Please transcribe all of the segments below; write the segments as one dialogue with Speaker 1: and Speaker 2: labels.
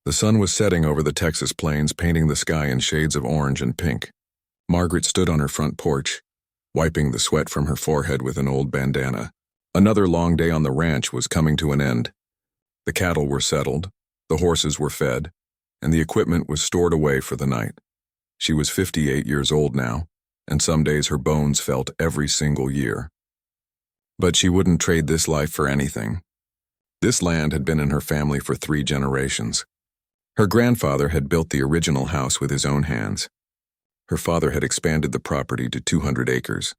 Speaker 1: The sun was setting over the Texas plains, painting the sky in shades of orange and pink. Margaret stood on her front porch, wiping the sweat from her forehead with an old bandana. Another long day on the ranch was coming to an end. The cattle were settled, the horses were fed, and the equipment was stored away for the night. She was 58 years old now, and some days her bones felt every single year. But she wouldn't trade this life for anything. This land had been in her family for 3 generations. Her grandfather had built the original house with his own hands. Her father had expanded the property to 200 acres,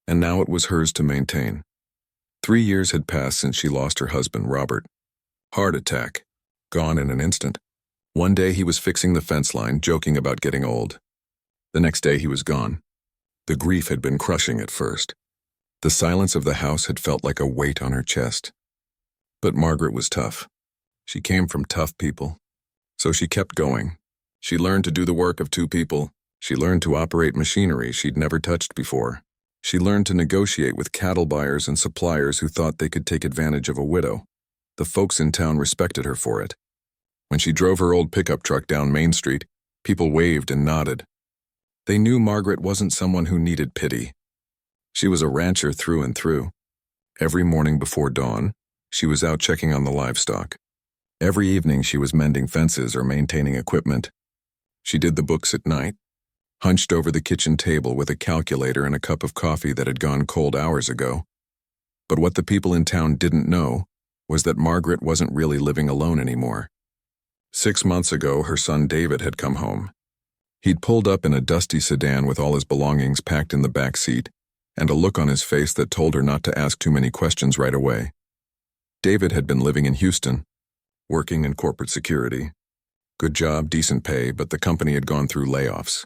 Speaker 1: and now it was hers to maintain. 3 years had passed since she lost her husband, Robert. Heart attack, gone in an instant. One day he was fixing the fence line, joking about getting old. The next day he was gone. The grief had been crushing at first. The silence of the house had felt like a weight on her chest. But Margaret was tough. She came from tough people. So she kept going. She learned to do the work of 2 people. She learned to operate machinery she'd never touched before. She learned to negotiate with cattle buyers and suppliers who thought they could take advantage of a widow. The folks in town respected her for it. When she drove her old pickup truck down Main Street, people waved and nodded. They knew Margaret wasn't someone who needed pity. She was a rancher through and through. Every morning before dawn, she was out checking on the livestock. Every evening she was mending fences or maintaining equipment. She did the books at night, hunched over the kitchen table with a calculator and a cup of coffee that had gone cold hours ago. But what the people in town didn't know was that Margaret wasn't really living alone anymore. 6 months ago, her son David had come home. He'd pulled up in a dusty sedan with all his belongings packed in the back seat, and a look on his face that told her not to ask too many questions right away. David had been living in Houston, working in corporate security. Good job, decent pay, but the company had gone through layoffs.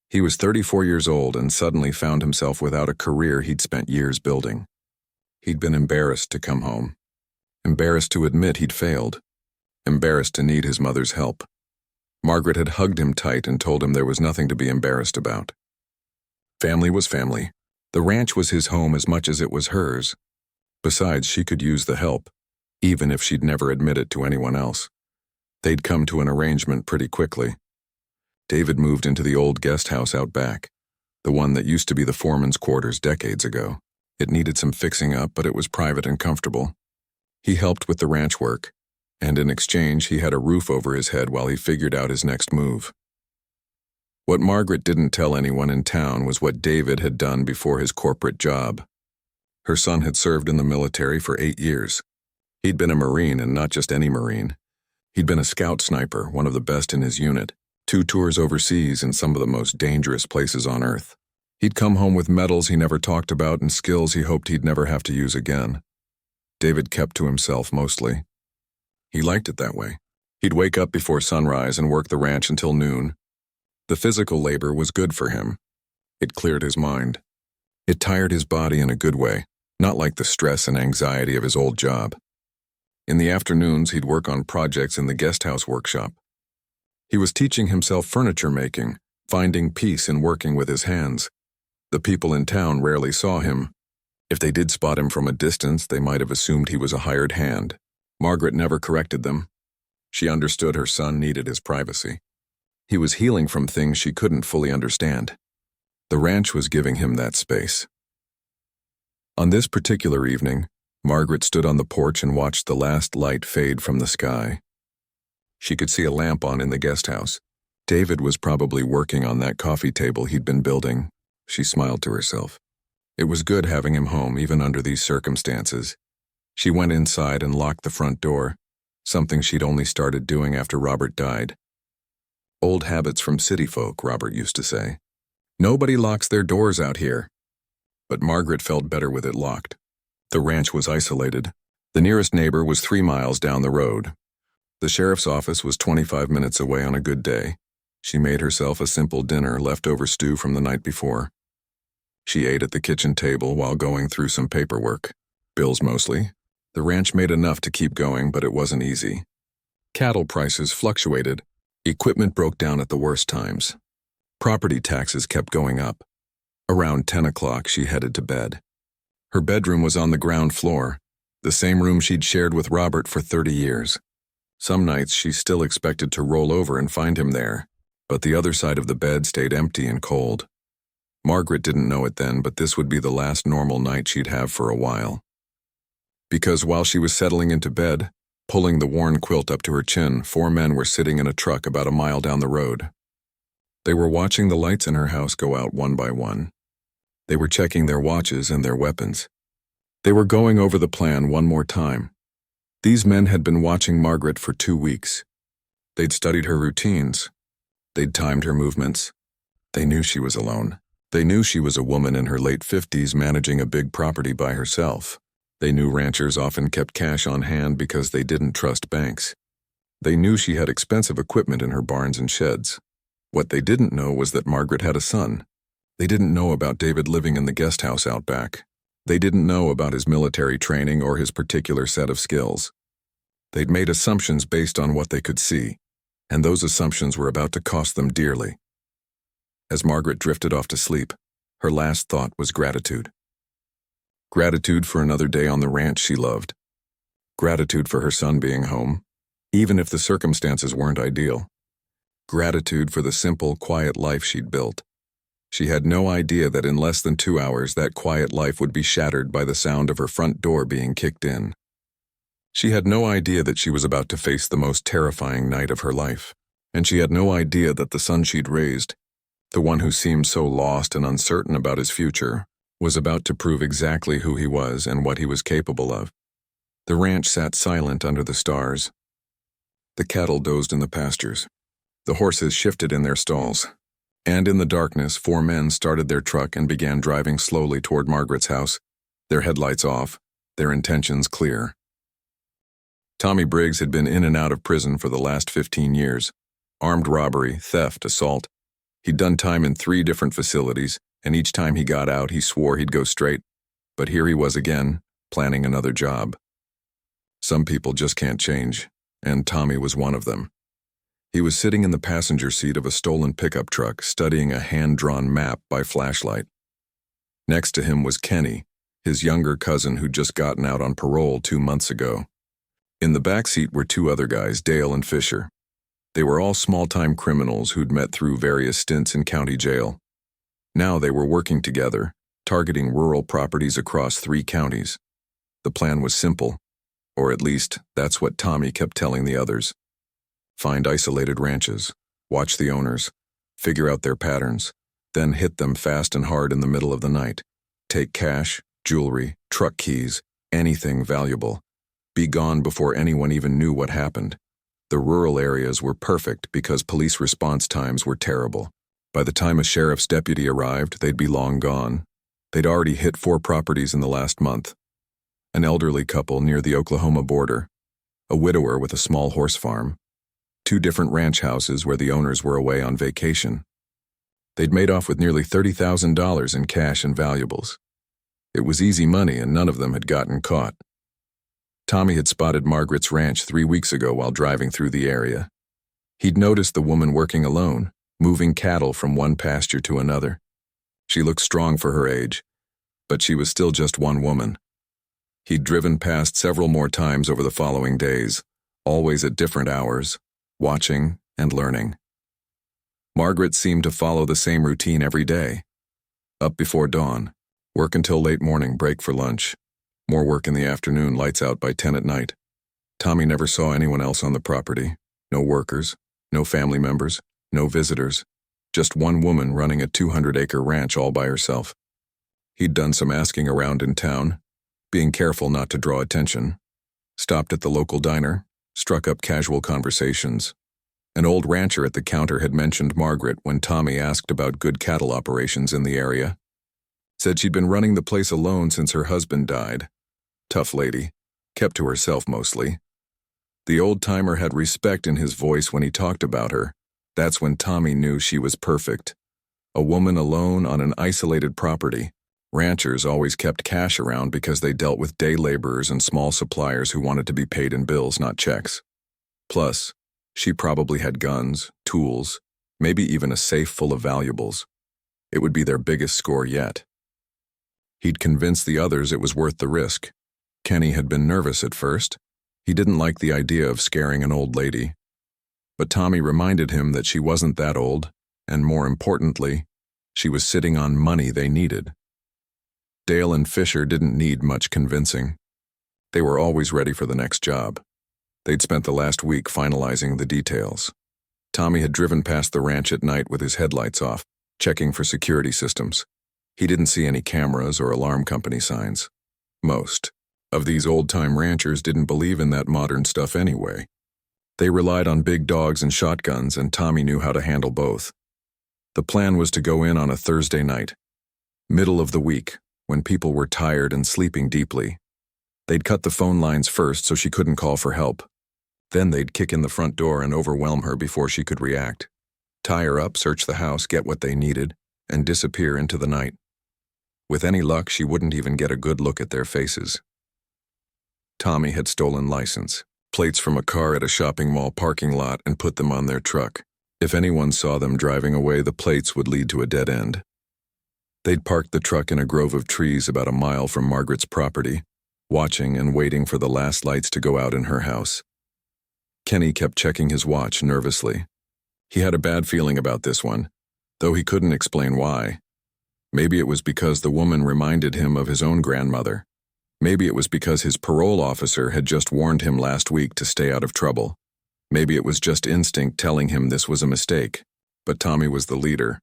Speaker 1: He was 34 years old and suddenly found himself without a career he'd spent years building. He'd been embarrassed to come home. Embarrassed to admit he'd failed. Embarrassed to need his mother's help. Margaret had hugged him tight and told him there was nothing to be embarrassed about. Family was family. The ranch was his home as much as it was hers. Besides, she could use the help, even if she'd never admit it to anyone else. They'd come to an arrangement pretty quickly. David moved into the old guest house out back, the one that used to be the foreman's quarters decades ago. It needed some fixing up, but it was private and comfortable. He helped with the ranch work, and in exchange he had a roof over his head while he figured out his next move. What Margaret didn't tell anyone in town was what David had done before his corporate job. Her son had served in the military for 8 years. He'd been a Marine, and not just any Marine. He'd been a scout sniper, one of the best in his unit, 2 tours overseas in some of the most dangerous places on Earth. He'd come home with medals he never talked about and skills he hoped he'd never have to use again. David kept to himself mostly. He liked it that way. He'd wake up before sunrise and work the ranch until noon. The physical labor was good for him. It cleared his mind. It tired his body in a good way, not like the stress and anxiety of his old job. In the afternoons, he'd work on projects in the guest house workshop. He was teaching himself furniture making, finding peace in working with his hands. The people in town rarely saw him. If they did spot him from a distance, they might have assumed he was a hired hand. Margaret never corrected them. She understood her son needed his privacy. He was healing from things she couldn't fully understand. The ranch was giving him that space. On this particular evening, Margaret stood on the porch and watched the last light fade from the sky. She could see a lamp on in the guest house. David was probably working on that coffee table he'd been building. She smiled to herself. It was good having him home, even under these circumstances. She went inside and locked the front door, something she'd only started doing after Robert died. Old habits from city folk, Robert used to say. Nobody locks their doors out here. But Margaret felt better with it locked. The ranch was isolated. The nearest neighbor was 3 miles down the road. The sheriff's office was 25 minutes away on a good day. She made herself a simple dinner, leftover stew from the night before. She ate at the kitchen table while going through some paperwork. Bills mostly. The ranch made enough to keep going, but it wasn't easy. Cattle prices fluctuated. Equipment broke down at the worst times. Property taxes kept going up. Around 10 o'clock, she headed to bed. Her bedroom was on the ground floor, the same room she'd shared with Robert for 30 years. Some nights she still expected to roll over and find him there, but the other side of the bed stayed empty and cold. Margaret didn't know it then, but this would be the last normal night she'd have for a while. Because while she was settling into bed, pulling the worn quilt up to her chin, 4 men were sitting in a truck about a mile down the road. They were watching the lights in her house go out one by one. They were checking their watches and their weapons. They were going over the plan one more time. These men had been watching Margaret for 2 weeks. They'd studied her routines. They'd timed her movements. They knew she was alone. They knew she was a woman in her late 50s managing a big property by herself. They knew ranchers often kept cash on hand because they didn't trust banks. They knew she had expensive equipment in her barns and sheds. What they didn't know was that Margaret had a son. They didn't know about David living in the guest house out back. They didn't know about his military training or his particular set of skills. They'd made assumptions based on what they could see, and those assumptions were about to cost them dearly. As Margaret drifted off to sleep, her last thought was gratitude. Gratitude for another day on the ranch she loved. Gratitude for her son being home, even if the circumstances weren't ideal. Gratitude for the simple, quiet life she'd built. She had no idea that in less than 2 hours that quiet life would be shattered by the sound of her front door being kicked in. She had no idea that she was about to face the most terrifying night of her life, and she had no idea that the son she'd raised, the one who seemed so lost and uncertain about his future, was about to prove exactly who he was and what he was capable of. The ranch sat silent under the stars. The cattle dozed in the pastures. The horses shifted in their stalls. And in the darkness, 4 men started their truck and began driving slowly toward Margaret's house, their headlights off, their intentions clear. Tommy Briggs had been in and out of prison for the last 15 years. Armed robbery, theft, assault. He'd done time in 3 different facilities, and each time he got out, he swore he'd go straight. But here he was again, planning another job. Some people just can't change, and Tommy was one of them. He was sitting in the passenger seat of a stolen pickup truck, studying a hand-drawn map by flashlight. Next to him was Kenny, his younger cousin who'd just gotten out on parole 2 months ago. In the back seat were 2 other guys, Dale and Fisher. They were all small-time criminals who'd met through various stints in county jail. Now they were working together, targeting rural properties across 3 counties. The plan was simple, or at least that's what Tommy kept telling the others. Find isolated ranches, watch the owners, figure out their patterns, then hit them fast and hard in the middle of the night. Take cash, jewelry, truck keys, anything valuable. Be gone before anyone even knew what happened. The rural areas were perfect because police response times were terrible. By the time a sheriff's deputy arrived, they'd be long gone. They'd already hit 4 properties in the last month. An elderly couple near the Oklahoma border, a widower with a small horse farm, 2 different ranch houses where the owners were away on vacation. They'd made off with nearly $30,000 in cash and valuables. It was easy money and none of them had gotten caught. Tommy had spotted Margaret's ranch 3 weeks ago while driving through the area. He'd noticed the woman working alone, moving cattle from one pasture to another. She looked strong for her age, but she was still just one woman. He'd driven past several more times over the following days, always at different hours, watching and learning. Margaret seemed to follow the same routine every day. Up before dawn, work until late morning, break for lunch. More work in the afternoon, lights out by 10 at night. Tommy never saw anyone else on the property. No workers, no family members, no visitors. Just one woman running a 200-acre ranch all by herself. He'd done some asking around in town, being careful not to draw attention. Stopped at the local diner, struck up casual conversations. An old rancher at the counter had mentioned Margaret when Tommy asked about good cattle operations in the area. Said she'd been running the place alone since her husband died. Tough lady, kept to herself mostly. The old-timer had respect in his voice when he talked about her. That's when Tommy knew she was perfect. A woman alone on an isolated property. Ranchers always kept cash around because they dealt with day laborers and small suppliers who wanted to be paid in bills, not checks. Plus, she probably had guns, tools, maybe even a safe full of valuables. It would be their biggest score yet. He'd convinced the others it was worth the risk. Kenny had been nervous at first. He didn't like the idea of scaring an old lady. But Tommy reminded him that she wasn't that old, and more importantly, she was sitting on money they needed. Dale and Fisher didn't need much convincing. They were always ready for the next job. They'd spent the last week finalizing the details. Tommy had driven past the ranch at night with his headlights off, checking for security systems. He didn't see any cameras or alarm company signs. Most of these old-time ranchers didn't believe in that modern stuff anyway. They relied on big dogs and shotguns, and Tommy knew how to handle both. The plan was to go in on a Thursday night, middle of the week, when people were tired and sleeping deeply. They'd cut the phone lines first so she couldn't call for help. Then they'd kick in the front door and overwhelm her before she could react. Tie her up, search the house, get what they needed, and disappear into the night. With any luck, she wouldn't even get a good look at their faces. Tommy had stolen license plates from a car at a shopping mall parking lot and put them on their truck. If anyone saw them driving away, the plates would lead to a dead end. They'd parked the truck in a grove of trees about a mile from Margaret's property, watching and waiting for the last lights to go out in her house. Kenny kept checking his watch nervously. He had a bad feeling about this one, though he couldn't explain why. Maybe it was because the woman reminded him of his own grandmother. Maybe it was because his parole officer had just warned him last week to stay out of trouble. Maybe it was just instinct telling him this was a mistake. But Tommy was the leader,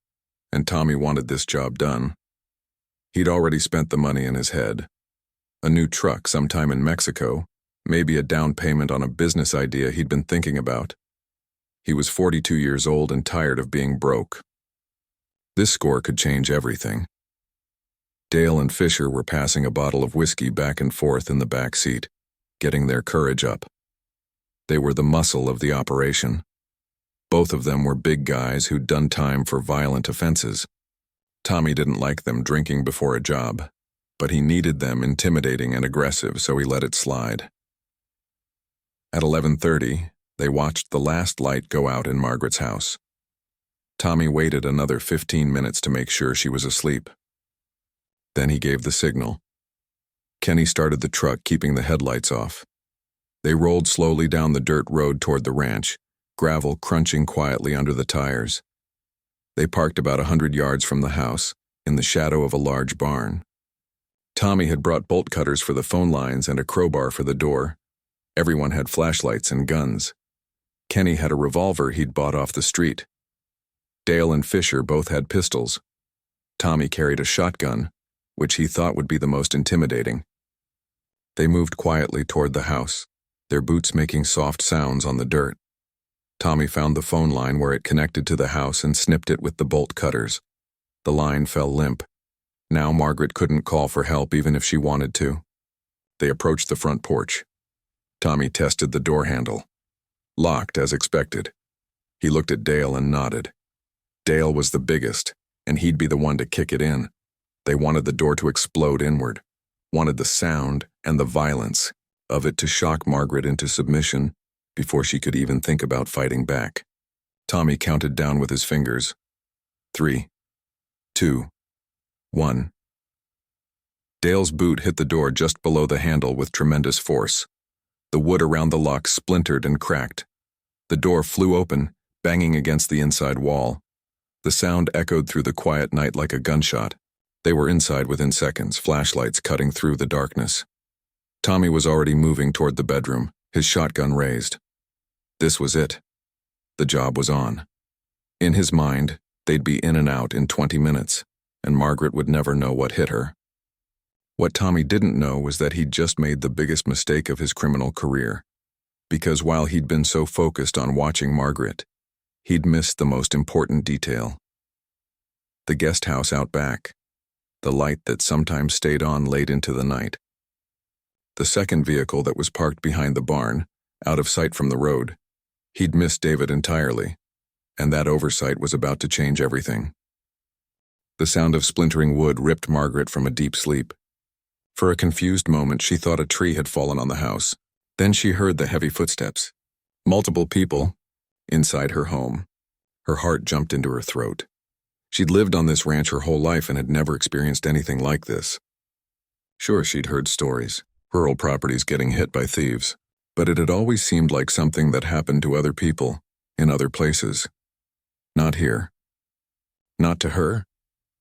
Speaker 1: and Tommy wanted this job done. He'd already spent the money in his head. A new truck sometime in Mexico, maybe a down payment on a business idea he'd been thinking about. He was 42 years old and tired of being broke. This score could change everything. Dale and Fisher were passing a bottle of whiskey back and forth in the back seat, getting their courage up. They were the muscle of the operation. Both of them were big guys who'd done time for violent offenses. Tommy didn't like them drinking before a job, but he needed them intimidating and aggressive, so he let it slide. At 11:30, they watched the last light go out in Margaret's house. Tommy waited another 15 minutes to make sure she was asleep. Then he gave the signal. Kenny started the truck, keeping the headlights off. They rolled slowly down the dirt road toward the ranch, gravel crunching quietly under the tires. They parked about 100 yards from the house, in the shadow of a large barn. Tommy had brought bolt cutters for the phone lines and a crowbar for the door. Everyone had flashlights and guns. Kenny had a revolver he'd bought off the street. Dale and Fisher both had pistols. Tommy carried a shotgun, which he thought would be the most intimidating. They moved quietly toward the house, their boots making soft sounds on the dirt. Tommy found the phone line where it connected to the house and snipped it with the bolt cutters. The line fell limp. Now Margaret couldn't call for help even if she wanted to. They approached the front porch. Tommy tested the door handle. Locked as expected. He looked at Dale and nodded. Dale was the biggest, and he'd be the one to kick it in. They wanted the door to explode inward, wanted the sound and the violence of it to shock Margaret into submission before she could even think about fighting back. Tommy counted down with his fingers. 3, 2, 1. Dale's boot hit the door just below the handle with tremendous force. The wood around the lock splintered and cracked. The door flew open, banging against the inside wall. The sound echoed through the quiet night like a gunshot. They were inside within seconds, flashlights cutting through the darkness. Tommy was already moving toward the bedroom, his shotgun raised. This was it. The job was on. In his mind, they'd be in and out in 20 minutes, and Margaret would never know what hit her. What Tommy didn't know was that he'd just made the biggest mistake of his criminal career, because while he'd been so focused on watching Margaret, he'd missed the most important detail. The guest house out back, the light that sometimes stayed on late into the night. The second vehicle that was parked behind the barn, out of sight from the road. He'd missed David entirely, and that oversight was about to change everything. The sound of splintering wood ripped Margaret from a deep sleep. For a confused moment, she thought a tree had fallen on the house. Then she heard the heavy footsteps. Multiple people inside her home. Her heart jumped into her throat. She'd lived on this ranch her whole life and had never experienced anything like this. Sure, she'd heard stories, rural properties getting hit by thieves, but it had always seemed like something that happened to other people, in other places. Not here. Not to her.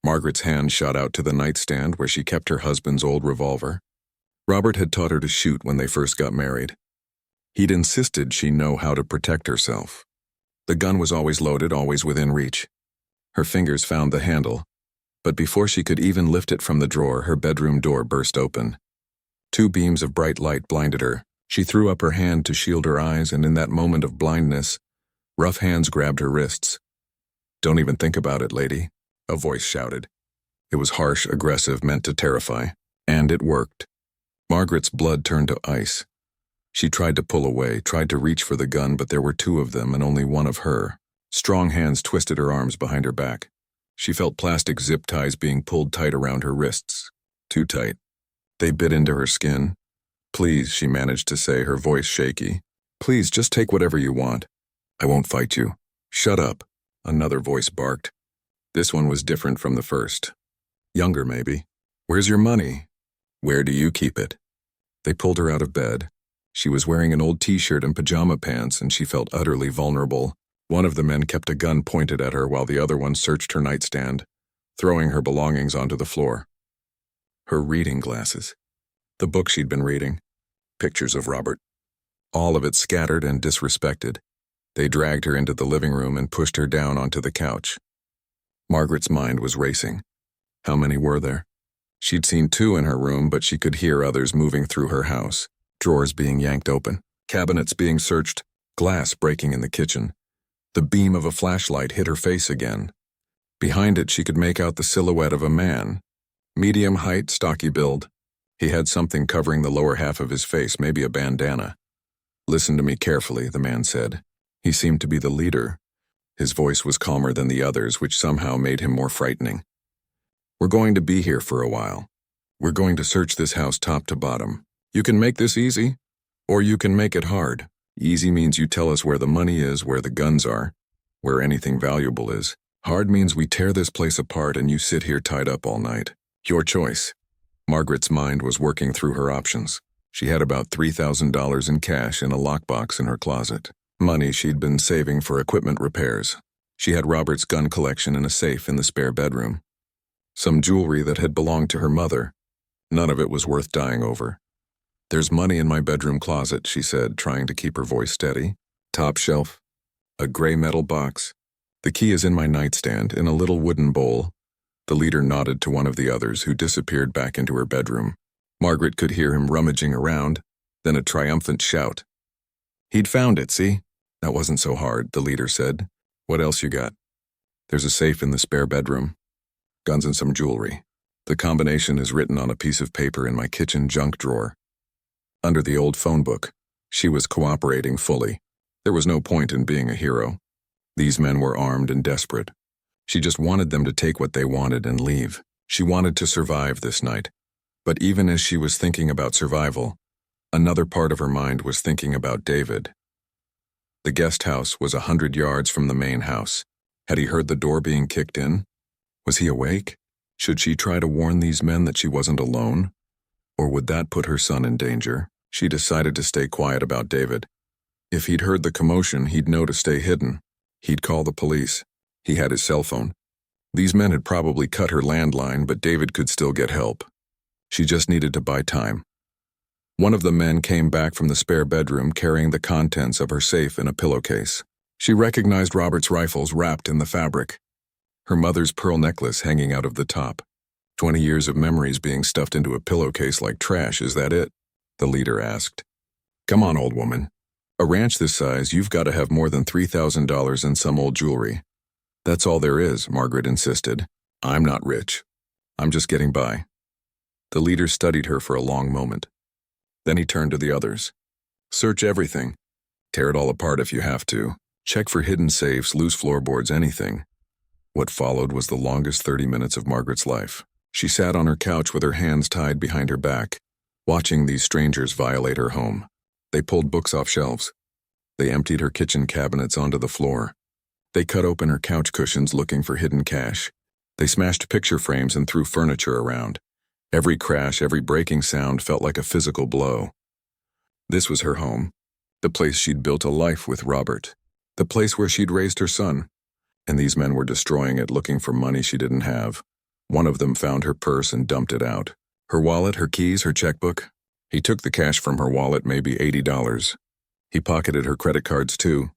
Speaker 1: Margaret's hand shot out to the nightstand where she kept her husband's old revolver. Robert had taught her to shoot when they first got married. He'd insisted she know how to protect herself. The gun was always loaded, always within reach. Her fingers found the handle, but before she could even lift it from the drawer, her bedroom door burst open. 2 beams of bright light blinded her. She threw up her hand to shield her eyes, and in that moment of blindness, rough hands grabbed her wrists. "Don't even think about it, lady," a voice shouted. It was harsh, aggressive, meant to terrify. And it worked. Margaret's blood turned to ice. She tried to pull away, tried to reach for the gun, but there were 2 of them and only one of her. Strong hands twisted her arms behind her back. She felt plastic zip ties being pulled tight around her wrists. Too tight. They bit into her skin. "Please," she managed to say, her voice shaky. "Please, just take whatever you want. I won't fight you." "Shut up," another voice barked. This one was different from the first. Younger, maybe. "Where's your money? Where do you keep it?" They pulled her out of bed. She was wearing an old t-shirt and pajama pants, and she felt utterly vulnerable. One of the men kept a gun pointed at her while the other one searched her nightstand, throwing her belongings onto the floor. Her reading glasses. The book she'd been reading. Pictures of Robert. All of it scattered and disrespected. They dragged her into the living room and pushed her down onto the couch. Margaret's mind was racing. How many were there? She'd seen 2 in her room, but she could hear others moving through her house. Drawers being yanked open, cabinets being searched, glass breaking in the kitchen. The beam of a flashlight hit her face again. Behind it, she could make out the silhouette of a man. Medium height, stocky build. He had something covering the lower half of his face, maybe a bandana. "Listen to me carefully," the man said. He seemed to be the leader. His voice was calmer than the others, which somehow made him more frightening. "We're going to be here for a while. We're going to search this house top to bottom. You can make this easy, or you can make it hard. Easy means you tell us where the money is, where the guns are, where anything valuable is. Hard means we tear this place apart and you sit here tied up all night. Your choice." Margaret's mind was working through her options. She had about $3,000 in cash in a lockbox in her closet. Money she'd been saving for equipment repairs. She had Robert's gun collection in a safe in the spare bedroom. Some jewelry that had belonged to her mother. None of it was worth dying over. "There's money in my bedroom closet," she said, trying to keep her voice steady. "Top shelf. A gray metal box. The key is in my nightstand, in a little wooden bowl." The leader nodded to one of the others, who disappeared back into her bedroom. Margaret could hear him rummaging around, then a triumphant shout. "He'd found it, see? That wasn't so hard," the leader said. "What else you got?" "There's a safe in the spare bedroom. Guns and some jewelry. The combination is written on a piece of paper in my kitchen junk drawer. Under the old phone book." She was cooperating fully. There was no point in being a hero. These men were armed and desperate. She just wanted them to take what they wanted and leave. She wanted to survive this night. But even as she was thinking about survival, another part of her mind was thinking about David. The guest house was 100 yards from the main house. Had he heard the door being kicked in? Was he awake? Should she try to warn these men that she wasn't alone? Or would that put her son in danger? She decided to stay quiet about David. If he'd heard the commotion, he'd know to stay hidden. He'd call the police. He had his cell phone. These men had probably cut her landline, but David could still get help. She just needed to buy time. One of the men came back from the spare bedroom carrying the contents of her safe in a pillowcase. She recognized Robert's rifles wrapped in the fabric. Her mother's pearl necklace hanging out of the top. 20 years of memories being stuffed into a pillowcase like trash, is that it? The leader asked. "Come on, old woman. A ranch this size, you've got to have more than $3,000 in some old jewelry." "That's all there is," Margaret insisted. "I'm not rich. I'm just getting by." The leader studied her for a long moment. Then he turned to the others. "Search everything. Tear it all apart if you have to. Check for hidden safes, loose floorboards, anything." What followed was the longest 30 minutes of Margaret's life. She sat on her couch with her hands tied behind her back, watching these strangers violate her home. They pulled books off shelves. They emptied her kitchen cabinets onto the floor. They cut open her couch cushions looking for hidden cash. They smashed picture frames and threw furniture around. Every crash, every breaking sound felt like a physical blow. This was her home, The place she'd built a life with Robert. The place where she'd raised her son. And these men were destroying it, looking for money she didn't have. One of them found her purse and dumped it out. Her wallet, her keys, her checkbook. He took the cash from her wallet, maybe $80. He pocketed her credit cards too.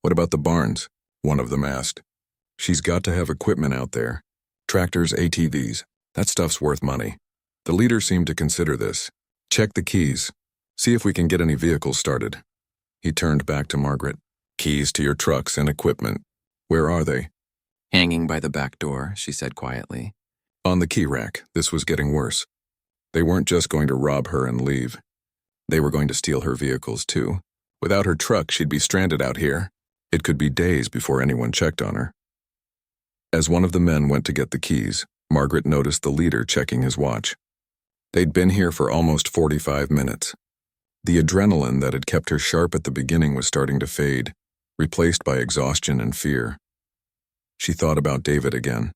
Speaker 1: What about the barns? One of them asked. She's got to have equipment out there. Tractors, ATVs. That stuff's worth money. The leader seemed to consider this. Check the keys. See if we can get any vehicles started. He turned back to Margaret. Keys to your trucks and equipment. Where are they?
Speaker 2: Hanging by the back door, she said quietly.
Speaker 1: On the key rack. This was getting worse. They weren't just going to rob her and leave. They were going to steal her vehicles too. Without her truck, she'd be stranded out here. It could be days before anyone checked on her. As one of the men went to get the keys, Margaret noticed the leader checking his watch. They'd been here for almost 45 minutes. The adrenaline that had kept her sharp at the beginning was starting to fade, replaced by exhaustion and fear. She thought about David again.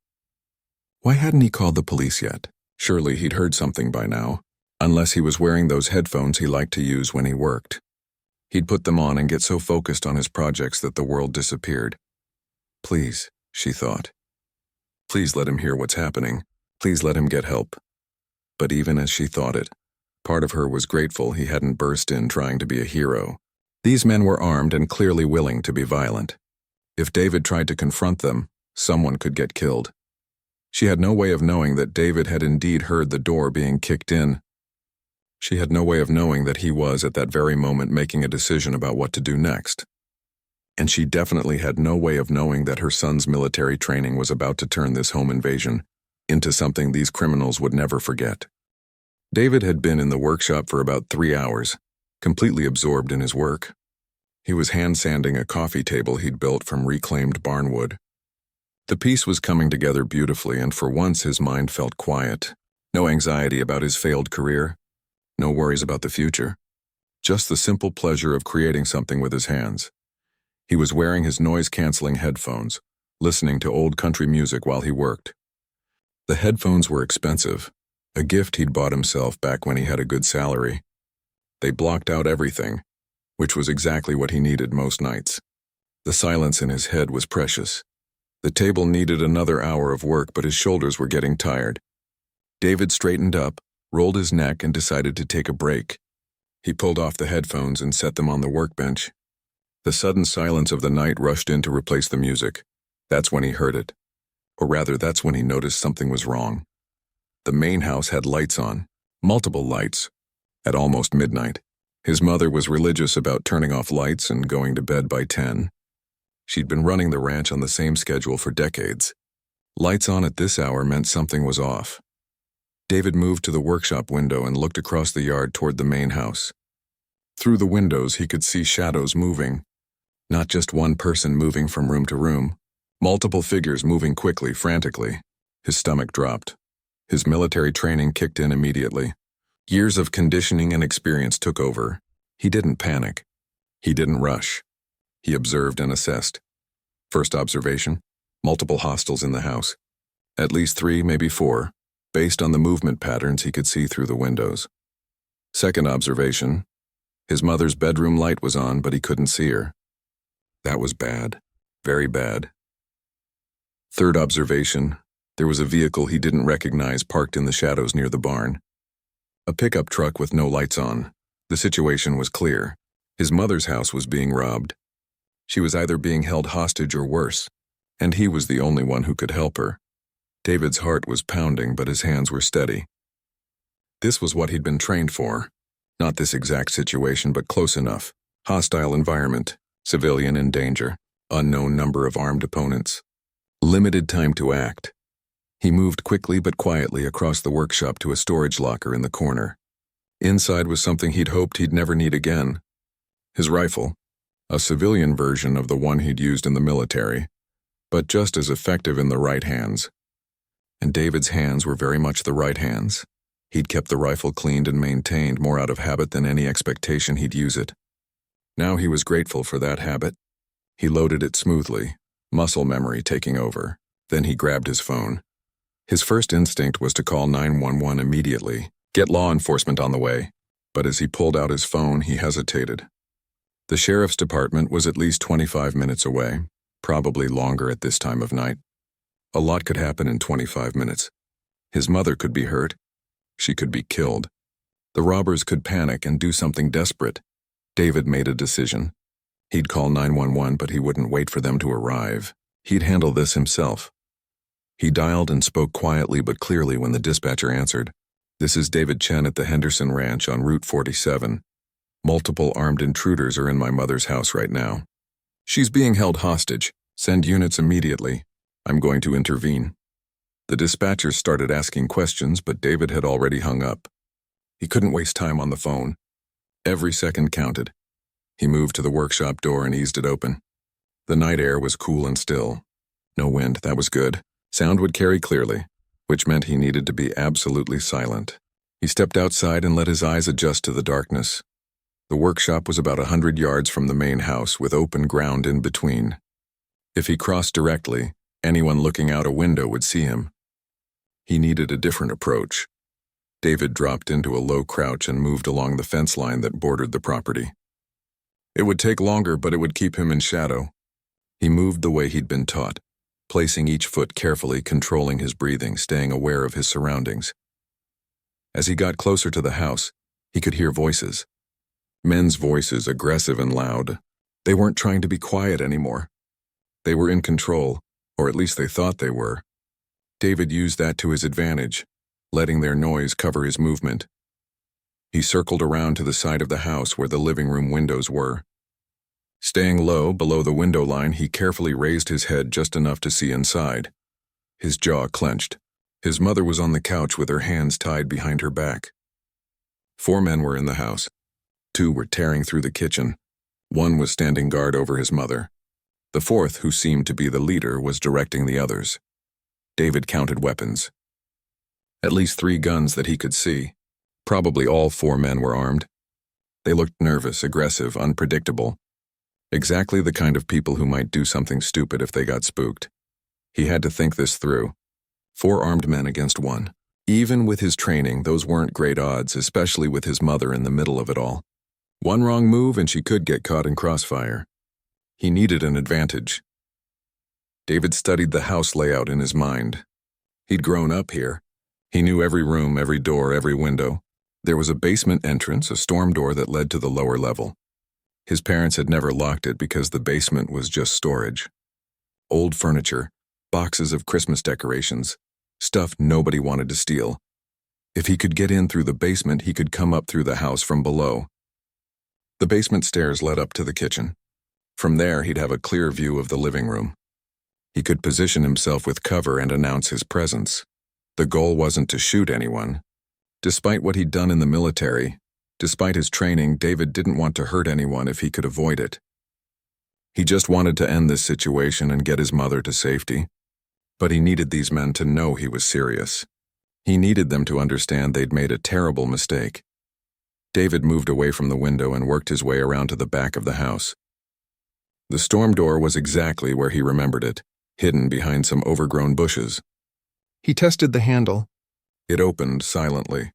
Speaker 1: Why hadn't he called the police yet? Surely he'd heard something by now, unless he was wearing those headphones he liked to use when he worked. He'd put them on and get so focused on his projects that the world disappeared. Please, she thought. Please let him hear what's happening. Please let him get help. But even as she thought it, part of her was grateful he hadn't burst in trying to be a hero. These men were armed and clearly willing to be violent. If David tried to confront them, someone could get killed. She had no way of knowing that David had indeed heard the door being kicked in. She had no way of knowing that he was at that very moment making a decision about what to do next. And she definitely had no way of knowing that her son's military training was about to turn this home invasion into something these criminals would never forget. David had been in the workshop for about 3 hours, completely absorbed in his work. He was hand-sanding a coffee table he'd built from reclaimed barnwood. The piece was coming together beautifully, and for once his mind felt quiet. No anxiety about his failed career. No worries about the future. Just the simple pleasure of creating something with his hands. He was wearing his noise-canceling headphones, listening to old country music while he worked. The headphones were expensive, a gift he'd bought himself back when he had a good salary. They blocked out everything, which was exactly what he needed most nights. The silence in his head was precious. The table needed another hour of work, but his shoulders were getting tired. David straightened up, rolled his neck, and decided to take a break. He pulled off the headphones and set them on the workbench. The sudden silence of the night rushed in to replace the music. That's when he heard it. Or rather, that's when he noticed something was wrong. The main house had lights on, multiple lights, at almost midnight. His mother was religious about turning off lights and going to bed by 10. She'd been running the ranch on the same schedule for decades. Lights on at this hour meant something was off. David moved to the workshop window and looked across the yard toward the main house. Through the windows, he could see shadows moving. Not just one person moving from room to room. Multiple figures moving quickly, frantically. His stomach dropped. His military training kicked in immediately. Years of conditioning and experience took over. He didn't panic. He didn't rush. He observed and assessed. First observation, multiple hostiles in the house. At least 3, maybe 4, based on the movement patterns he could see through the windows. Second observation, his mother's bedroom light was on, but he couldn't see her. That was bad. Very bad. Third observation, there was a vehicle he didn't recognize parked in the shadows near the barn. A pickup truck with no lights on. The situation was clear. His mother's house was being robbed. She was either being held hostage or worse, and he was the only one who could help her. David's heart was pounding, but his hands were steady. This was what he'd been trained for. Not this exact situation, but close enough. Hostile environment, civilian in danger, unknown number of armed opponents. Limited time to act. He moved quickly but quietly across the workshop to a storage locker in the corner. Inside was something he'd hoped he'd never need again. His rifle, a civilian version of the one he'd used in the military, but just as effective in the right hands. And David's hands were very much the right hands. He'd kept the rifle cleaned and maintained more out of habit than any expectation he'd use it. Now he was grateful for that habit. He loaded it smoothly, muscle memory taking over. Then he grabbed his phone. His first instinct was to call 911 immediately, get law enforcement on the way. But as he pulled out his phone, he hesitated. The sheriff's department was at least 25 minutes away, probably longer at this time of night. A lot could happen in 25 minutes. His mother could be hurt. She could be killed. The robbers could panic and do something desperate. David made a decision. He'd call 911, but he wouldn't wait for them to arrive. He'd handle this himself. He dialed and spoke quietly but clearly when the dispatcher answered. "This is David Chen at the Henderson Ranch on Route 47. Multiple armed intruders are in my mother's house right now. She's being held hostage. Send units immediately. I'm going to intervene." The dispatchers started asking questions, but David had already hung up. He couldn't waste time on the phone. Every second counted. He moved to the workshop door and eased it open. The night air was cool and still. No wind, that was good. Sound would carry clearly, which meant he needed to be absolutely silent. He stepped outside and let his eyes adjust to the darkness. The workshop was about 100 yards from the main house, with open ground in between. If he crossed directly, anyone looking out a window would see him. He needed a different approach. David dropped into a low crouch and moved along the fence line that bordered the property. It would take longer, but it would keep him in shadow. He moved the way he'd been taught, placing each foot carefully, controlling his breathing, staying aware of his surroundings. As he got closer to the house, he could hear voices. Men's voices, aggressive and loud. They weren't trying to be quiet anymore. They were in control, or at least they thought they were. David used that to his advantage, letting their noise cover his movement. He circled around to the side of the house where the living room windows were. Staying low, below the window line, he carefully raised his head just enough to see inside. His jaw clenched. His mother was on the couch with her hands tied behind her back. 4 men were in the house. 2 were tearing through the kitchen. 1 was standing guard over his mother. The 4th, who seemed to be the leader, was directing the others. David counted weapons. At least 3 guns that he could see. Probably all 4 men were armed. They looked nervous, aggressive, unpredictable. Exactly the kind of people who might do something stupid if they got spooked. He had to think this through. 4 armed men against 1. Even with his training, those weren't great odds, especially with his mother in the middle of it all. 1 wrong move and she could get caught in crossfire. He needed an advantage. David studied the house layout in his mind. He'd grown up here. He knew every room, every door, every window. There was a basement entrance, a storm door that led to the lower level. His parents had never locked it because the basement was just storage. Old furniture, boxes of Christmas decorations, stuff nobody wanted to steal. If he could get in through the basement, he could come up through the house from below. The basement stairs led up to the kitchen. From there, he'd have a clear view of the living room. He could position himself with cover and announce his presence. The goal wasn't to shoot anyone. Despite what he'd done in the military, despite his training, David didn't want to hurt anyone if he could avoid it. He just wanted to end this situation and get his mother to safety. But he needed these men to know he was serious. He needed them to understand they'd made a terrible mistake. David moved away from the window and worked his way around to the back of the house. The storm door was exactly where he remembered it, hidden behind some overgrown bushes. He tested the handle. It opened silently.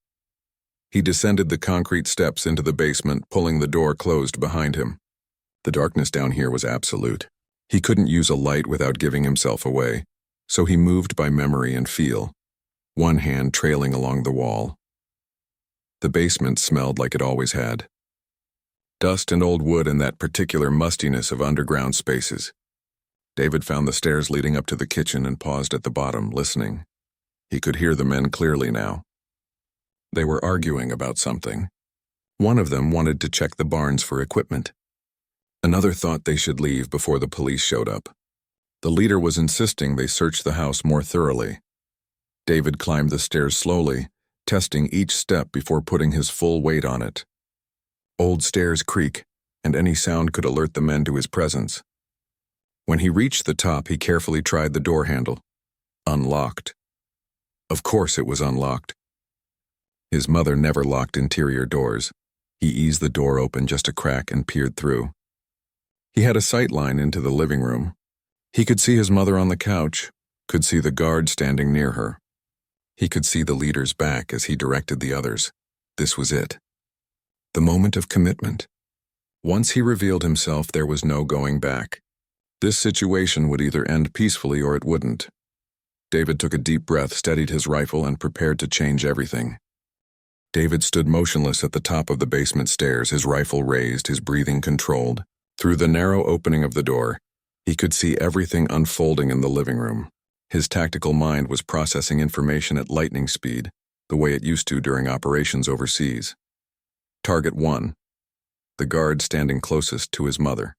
Speaker 1: He descended the concrete steps into the basement, pulling the door closed behind him. The darkness down here was absolute. He couldn't use a light without giving himself away, so he moved by memory and feel, one hand trailing along the wall. The basement smelled like it always had. Dust and old wood and that particular mustiness of underground spaces. David found the stairs leading up to the kitchen and paused at the bottom, listening. He could hear the men clearly now. They were arguing about something. One of them wanted to check the barns for equipment. Another thought they should leave before the police showed up. The leader was insisting they search the house more thoroughly. David climbed the stairs slowly, testing each step before putting his full weight on it. Old stairs creak, and any sound could alert the men to his presence. When he reached the top, he carefully tried the door handle. Unlocked. Of course it was unlocked. His mother never locked interior doors. He eased the door open just a crack and peered through. He had a sight line into the living room. He could see his mother on the couch, could see the guard standing near her. He could see the leader's back as he directed the others. This was it. The moment of commitment. Once he revealed himself, there was no going back. This situation would either end peacefully or it wouldn't. David took a deep breath, steadied his rifle, and prepared to change everything. David stood motionless at the top of the basement stairs, his rifle raised, his breathing controlled. Through the narrow opening of the door, he could see everything unfolding in the living room. His tactical mind was processing information at lightning speed, the way it used to during operations overseas. Target 1. The guard standing closest to his mother.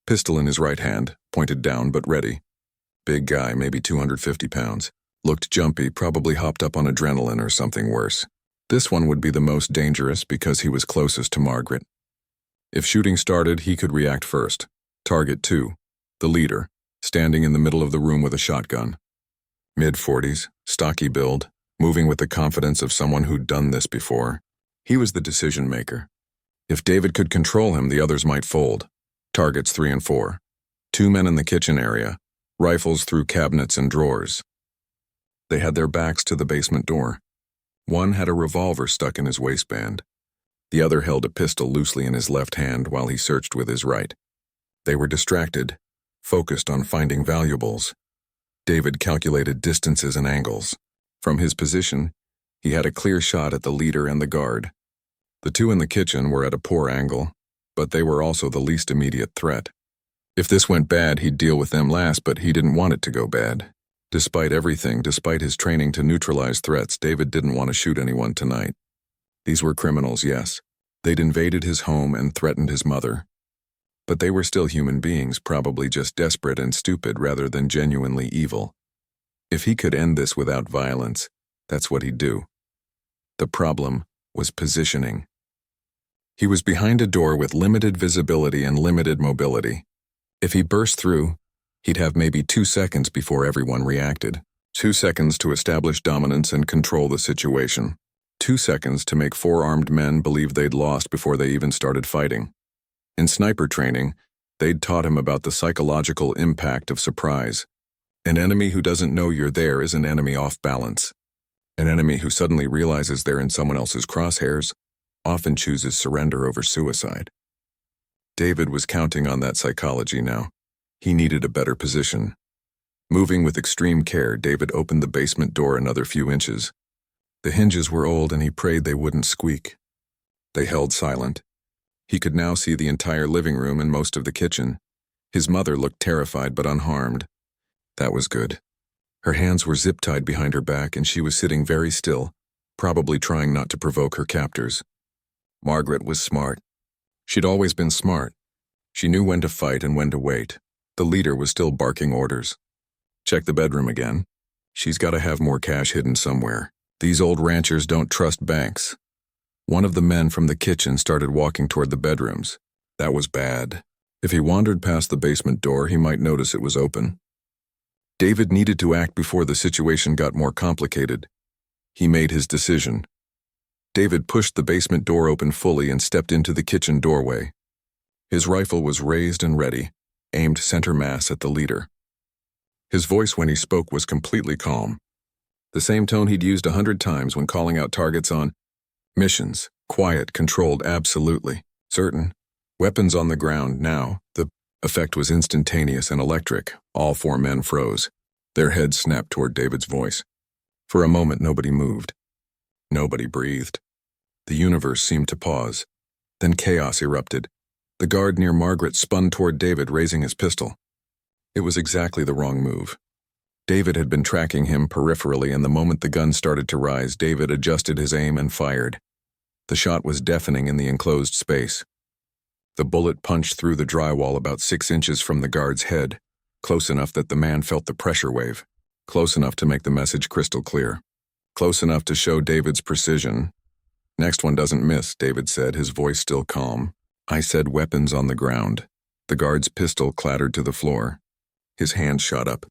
Speaker 1: Pistol in his right hand, pointed down but ready. Big guy, maybe 250 pounds. Looked jumpy, probably hopped up on adrenaline or something worse. This one would be the most dangerous because he was closest to Margaret. If shooting started, he could react first. Target 2. The leader, standing in the middle of the room with a shotgun. Mid-40s, stocky build, moving with the confidence of someone who'd done this before. He was the decision maker. If David could control him, the others might fold. Targets 3 and 4. 2 men in the kitchen area, rifles through cabinets and drawers. They had their backs to the basement door. One had a revolver stuck in his waistband. The other held a pistol loosely in his left hand while he searched with his right. They were distracted, focused on finding valuables. David calculated distances and angles. From his position, he had a clear shot at the leader and the guard. The 2 in the kitchen were at a poor angle, but they were also the least immediate threat. If this went bad, he'd deal with them last, but he didn't want it to go bad. Despite everything, despite his training to neutralize threats, David didn't want to shoot anyone tonight. These were criminals, yes. They'd invaded his home and threatened his mother. But they were still human beings, probably just desperate and stupid rather than genuinely evil. If he could end this without violence, that's what he'd do. The problem was positioning. He was behind a door with limited visibility and limited mobility. If he burst through, he'd have maybe 2 seconds before everyone reacted. 2 seconds to establish dominance and control the situation. 2 seconds to make 4 armed men believe they'd lost before they even started fighting. In sniper training, they'd taught him about the psychological impact of surprise. An enemy who doesn't know you're there is an enemy off balance. An enemy who suddenly realizes they're in someone else's crosshairs often chooses surrender over suicide. David was counting on that psychology now. He needed a better position. Moving with extreme care, David opened the basement door another few inches. The hinges were old and he prayed they wouldn't squeak. They held silent. He could now see the entire living room and most of the kitchen. His mother looked terrified but unharmed. That was good. Her hands were zip-tied behind her back and she was sitting very still, probably trying not to provoke her captors. Margaret was smart. She'd always been smart. She knew when to fight and when to wait. The leader was still barking orders. Check the bedroom again. She's got to have more cash hidden somewhere. These old ranchers don't trust banks. One of the men from the kitchen started walking toward the bedrooms. That was bad. If he wandered past the basement door, he might notice it was open. David needed to act before the situation got more complicated. He made his decision. David pushed the basement door open fully and stepped into the kitchen doorway. His rifle was raised and ready, aimed center mass at the leader. His voice when he spoke was completely calm. The same tone he'd used 100 times when calling out targets on missions. Quiet, controlled, absolutely. Certain. Weapons on the ground now. The effect was instantaneous and electric. All 4 men froze. Their heads snapped toward David's voice. For a moment, nobody moved. Nobody breathed. The universe seemed to pause. Then chaos erupted. The guard near Margaret spun toward David, raising his pistol. It was exactly the wrong move. David had been tracking him peripherally, and the moment the gun started to rise, David adjusted his aim and fired. The shot was deafening in the enclosed space. The bullet punched through the drywall about 6 inches from the guard's head, close enough that the man felt the pressure wave, close enough to make the message crystal clear, close enough to show David's precision. Next one doesn't miss, David said, his voice still calm. I said weapons on the ground. The guard's pistol clattered to the floor. His hand shot up.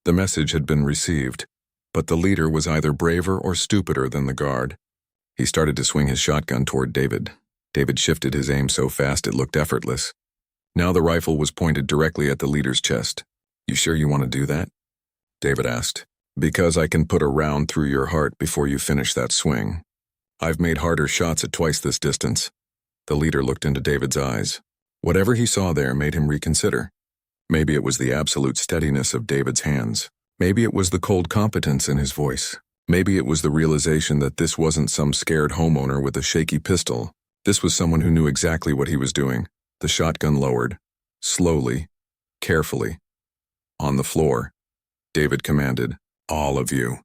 Speaker 1: The message had been received, but the leader was either braver or stupider than the guard. He started to swing his shotgun toward David. David shifted his aim so fast it looked effortless. Now the rifle was pointed directly at the leader's chest. You sure you want to do that? David asked. Because I can put a round through your heart before you finish that swing. I've made harder shots at twice this distance. The leader looked into David's eyes. Whatever he saw there made him reconsider. Maybe it was the absolute steadiness of David's hands. Maybe it was the cold competence in his voice. Maybe it was the realization that this wasn't some scared homeowner with a shaky pistol. This was someone who knew exactly what he was doing. The shotgun lowered. Slowly. Carefully. On the floor. David commanded, "All of you."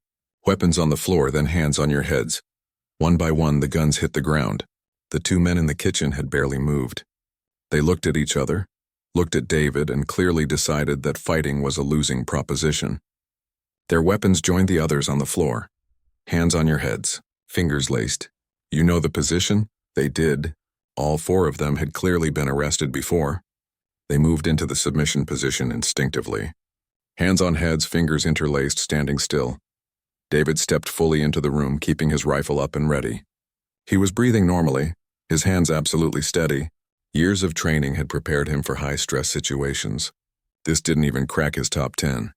Speaker 1: Weapons on the floor, then hands on your heads. One by one, the guns hit the ground. The two men in the kitchen had barely moved. They looked at each other, looked at David, and clearly decided that fighting was a losing proposition. Their weapons joined the others on the floor. Hands on your heads, fingers laced. You know the position? They did. All four of them had clearly been arrested before. They moved into the submission position instinctively. Hands on heads, fingers interlaced, standing still. David stepped fully into the room, keeping his rifle up and ready. He was breathing normally, his hands absolutely steady. Years of training had prepared him for high-stress situations. This didn't even crack his top 10.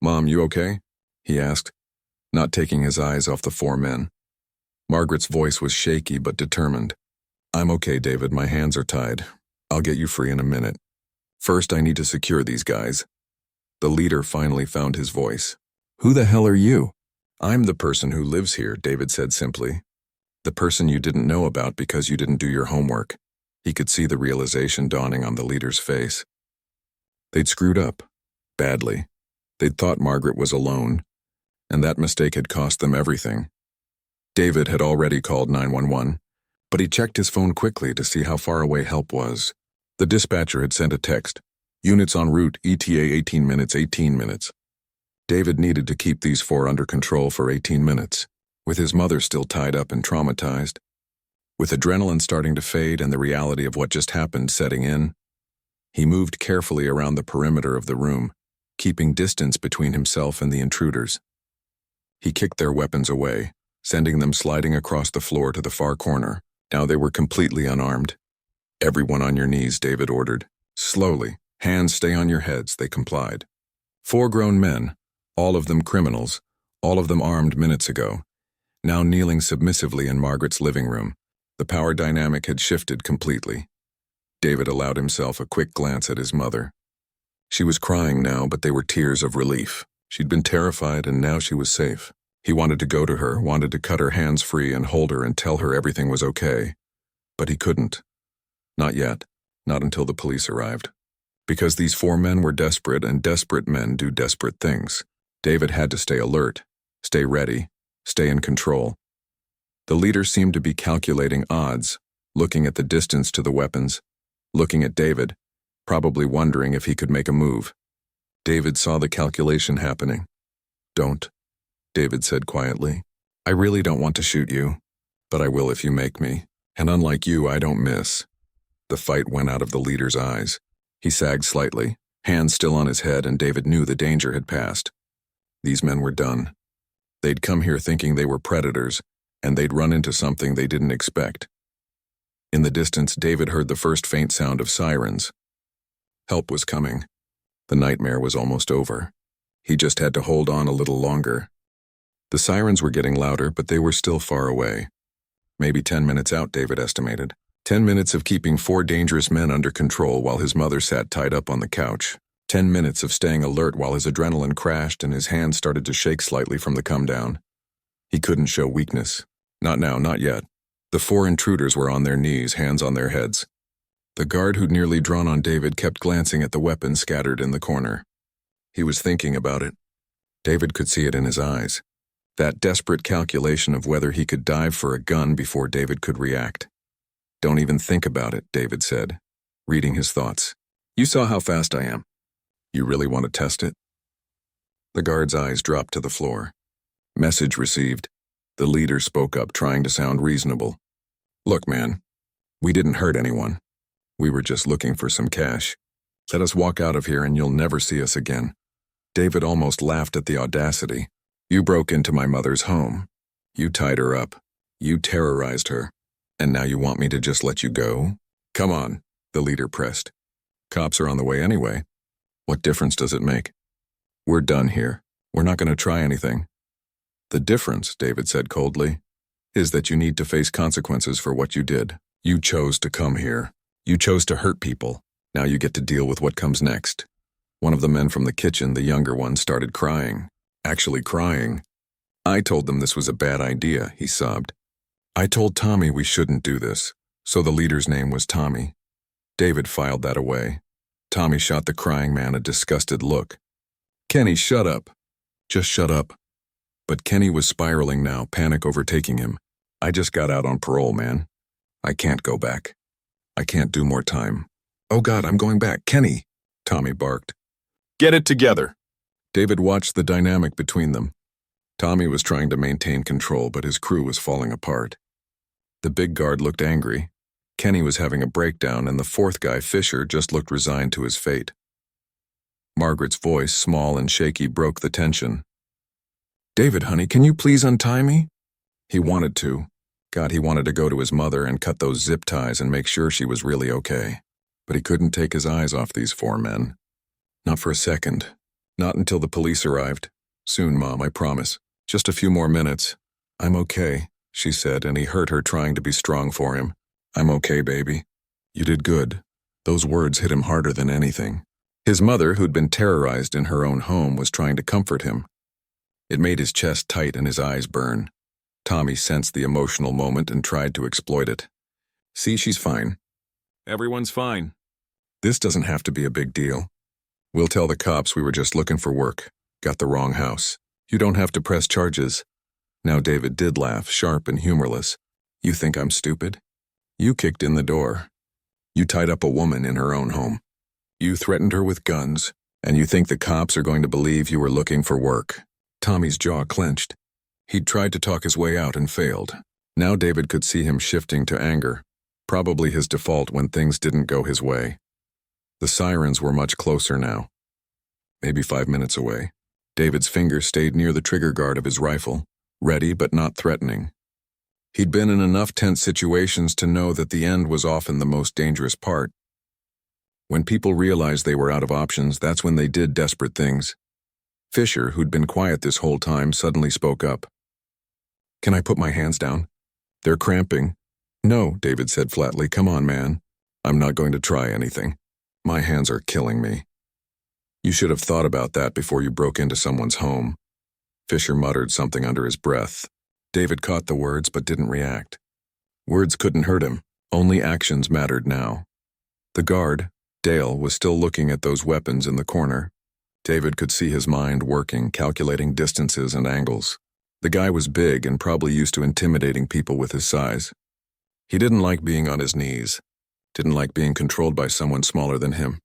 Speaker 1: "Mom, you okay?" he asked, not taking his eyes off the four men. Margaret's voice was shaky but determined. "I'm okay, David. My hands are tied. I'll get you free in a minute. First, I need to secure these guys." The leader finally found his voice. "Who the hell are you?" "I'm the person who lives here," David said simply. "The person you didn't know about because you didn't do your homework." He could see the realization dawning on the leader's face. They'd screwed up. Badly. They'd thought Margaret was alone, and that mistake had cost them everything. David had already called 911, but he checked his phone quickly to see how far away help was. The dispatcher had sent a text. "Units en route, ETA 18 minutes, 18 minutes. David needed to keep these four under control for 18 minutes, with his mother still tied up and traumatized. With adrenaline starting to fade and the reality of what just happened setting in, he moved carefully around the perimeter of the room, keeping distance between himself and the intruders. He kicked their weapons away, sending them sliding across the floor to the far corner. Now they were completely unarmed. "Everyone on your knees," David ordered. "Slowly. Hands stay on your heads," they complied. Four grown men, all of them criminals, all of them armed minutes ago, now kneeling submissively in Margaret's living room. The power dynamic had shifted completely. David allowed himself a quick glance at his mother. She was crying now, but they were tears of relief. She'd been terrified, and now she was safe. He wanted to go to her, wanted to cut her hands free and hold her and tell her everything was okay. But he couldn't. Not yet. Not until the police arrived. Because these four men were desperate, and desperate men do desperate things. David had to stay alert, stay ready, stay in control. The leader seemed to be calculating odds, looking at the distance to the weapons, looking at David, probably wondering if he could make a move. David saw the calculation happening. "Don't," David said quietly. "I really don't want to shoot you, but I will if you make me. And unlike you, I don't miss." The fight went out of the leader's eyes. He sagged slightly, hands still on his head, and David knew the danger had passed. These men were done. They'd come here thinking they were predators, and they'd run into something they didn't expect. In the distance, David heard the first faint sound of sirens. Help was coming. The nightmare was almost over. He just had to hold on a little longer. The sirens were getting louder, but they were still far away. Maybe 10 minutes out, David estimated. 10 minutes of keeping four dangerous men under control while his mother sat tied up on the couch. 10 minutes of staying alert while his adrenaline crashed and his hands started to shake slightly from the come-down. He couldn't show weakness. Not now, not yet. The four intruders were on their knees, hands on their heads. The guard who'd nearly drawn on David kept glancing at the weapons scattered in the corner. He was thinking about it. David could see it in his eyes. That desperate calculation of whether he could dive for a gun before David could react. "Don't even think about it," David said, reading his thoughts. "You saw how fast I am. You really want to test it?" The guard's eyes dropped to the floor. Message received. The leader spoke up, trying to sound reasonable. "Look, man, we didn't hurt anyone. We were just looking for some cash. Let us walk out of here and you'll never see us again." David almost laughed at the audacity. "You broke into my mother's home. You tied her up. You terrorized her. And now you want me to just let you go? Come on," the leader pressed. "Cops are on the way anyway. What difference does it make? We're done here. We're not going to try anything." "The difference," David said coldly, "is that you need to face consequences for what you did. You chose to come here. You chose to hurt people. Now you get to deal with what comes next. One of the men from the kitchen, the younger one, started crying. Actually crying. I told them this was a bad idea, he sobbed. I told Tommy we shouldn't do this, so the leader's name was Tommy. David filed that away. Tommy shot the crying man a disgusted look. Kenny, shut up. Just shut up. But Kenny was spiraling now, panic overtaking him. I just got out on parole, man. I can't go back. I can't do more time. Oh God, I'm going back. Kenny, Tommy barked. Get it together. David watched the dynamic between them. Tommy was trying to maintain control, but his crew was falling apart. The big guard looked angry. Kenny was having a breakdown, and the fourth guy, Fisher, just looked resigned to his fate. Margaret's voice, small and shaky, broke the tension. David, honey, can you please untie me? He wanted to. God, he wanted to go to his mother and cut those zip ties and make sure she was really okay. But he couldn't take his eyes off these four men. Not for a second. Not until the police arrived. Soon, Mom, I promise. Just a few more minutes. I'm okay, she said, and he hurt her trying to be strong for him. I'm okay, baby. You did good. Those words hit him harder than anything. His mother, who'd been terrorized in her own home, was trying to comfort him. It made his chest tight and his eyes burn. Tommy sensed the emotional moment and tried to exploit it. See, she's fine. Everyone's fine. This doesn't have to be a big deal. We'll tell the cops we were just looking for work. Got the wrong house. You don't have to press charges. Now David did laugh, sharp and humorless. You think I'm stupid? You kicked in the door. You tied up a woman in her own home. You threatened her with guns, and you think the cops are going to believe you were looking for work. Tommy's jaw clenched. He'd tried to talk his way out and failed. Now David could see him shifting to anger, probably his default when things didn't go his way. The sirens were much closer now. Maybe 5 minutes away. David's finger stayed near the trigger guard of his rifle, ready but not threatening. He'd been in enough tense situations to know that the end was often the most dangerous part. When people realized they were out of options, that's when they did desperate things. Fisher, who'd been quiet this whole time, suddenly spoke up. Can I put my hands down? They're cramping. No, David said flatly. Come on, man. I'm not going to try anything. My hands are killing me. You should have thought about that before you broke into someone's home. Fisher muttered something under his breath. David caught the words but didn't react. Words couldn't hurt him. Only actions mattered now. The guard, Dale, was still looking at those weapons in the corner. David could see his mind working, calculating distances and angles. The guy was big and probably used to intimidating people with his size. He didn't like being on his knees. Didn't like being controlled by someone smaller than him.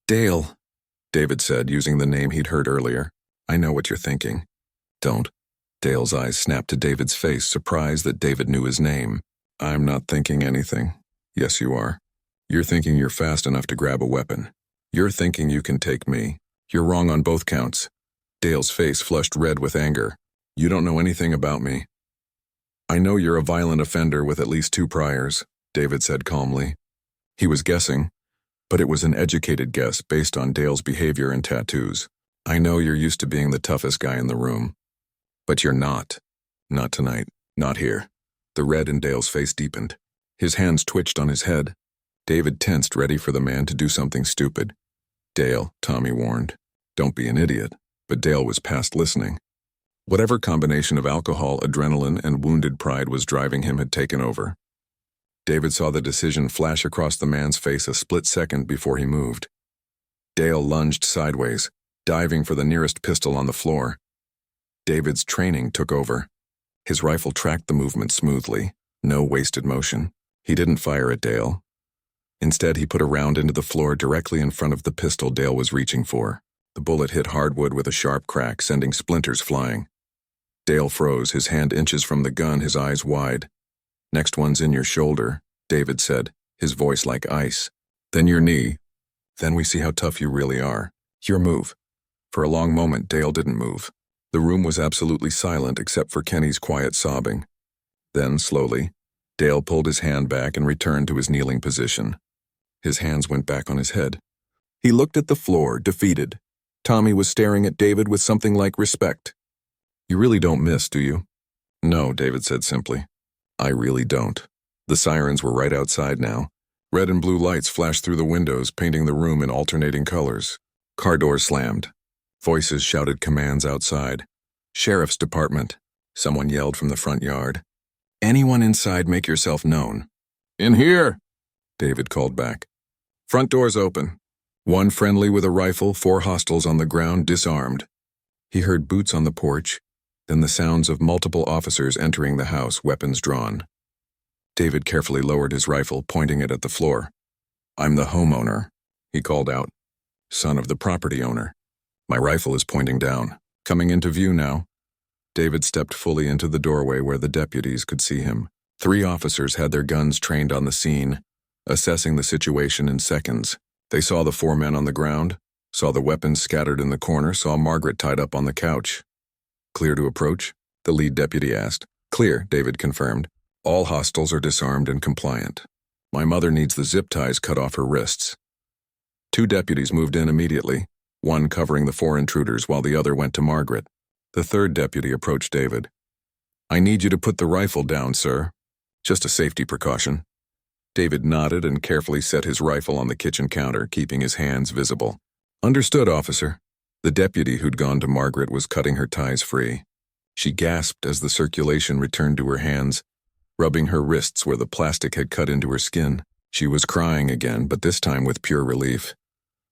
Speaker 1: Dale, David said, using the name he'd heard earlier. I know what you're thinking. Don't. Dale's eyes snapped to David's face, surprised that David knew his name. I'm not thinking anything. Yes, you are. You're thinking you're fast enough to grab a weapon. You're thinking you can take me. You're wrong on both counts. Dale's face flushed red with anger. You don't know anything about me. I know you're a violent offender with at least 2 priors, David said calmly. He was guessing, but it was an educated guess based on Dale's behavior and tattoos. I know you're used to being the toughest guy in the room. But you're not. Not tonight. Not here. The red in Dale's face deepened. His hands twitched on his head. David tensed, ready for the man to do something stupid. Dale, Tommy warned. Don't be an idiot. But Dale was past listening. Whatever combination of alcohol, adrenaline, and wounded pride was driving him had taken over. David saw the decision flash across the man's face a split second before he moved. Dale lunged sideways, diving for the nearest pistol on the floor. David's training took over. His rifle tracked the movement smoothly, no wasted motion. He didn't fire at Dale. Instead, he put a round into the floor directly in front of the pistol Dale was reaching for. The bullet hit hardwood with a sharp crack, sending splinters flying. Dale froze, his hand inches from the gun, his eyes wide. Next one's in your shoulder, David said, his voice like ice. Then your knee. Then we see how tough you really are. Your move. For a long moment, Dale didn't move. The room was absolutely silent except for Kenny's quiet sobbing. Then, slowly, Dale pulled his hand back and returned to his kneeling position. His hands went back on his head. He looked at the floor, defeated. Tommy was staring at David with something like respect. You really don't miss, do you? No, David said simply. I really don't. The sirens were right outside now. Red and blue lights flashed through the windows, painting the room in alternating colors. Car doors slammed. Voices shouted commands outside. "Sheriff's department," someone yelled from the front yard. "Anyone inside, make yourself known." "In here," David called back. Front doors open. One friendly with a rifle, 4 hostiles on the ground, disarmed. He heard boots on the porch, then the sounds of multiple officers entering the house, weapons drawn. David carefully lowered his rifle, pointing it at the floor. "I'm the homeowner," he called out. "Son of the property owner. My rifle is pointing down. Coming into view now." David stepped fully into the doorway where the deputies could see him. 3 officers had their guns trained on the scene, assessing the situation in seconds. They saw the 4 men on the ground, saw the weapons scattered in the corner, saw Margaret tied up on the couch. "Clear to approach?" the lead deputy asked. "Clear," David confirmed. "All hostiles are disarmed and compliant. My mother needs the zip ties cut off her wrists." 2 deputies moved in immediately, one covering the 4 intruders while the other went to Margaret. The 3rd deputy approached David. "I need you to put the rifle down, sir. Just a safety precaution." David nodded and carefully set his rifle on the kitchen counter, keeping his hands visible. "Understood, officer." The deputy who'd gone to Margaret was cutting her ties free. She gasped as the circulation returned to her hands, rubbing her wrists where the plastic had cut into her skin. She was crying again, but this time with pure relief.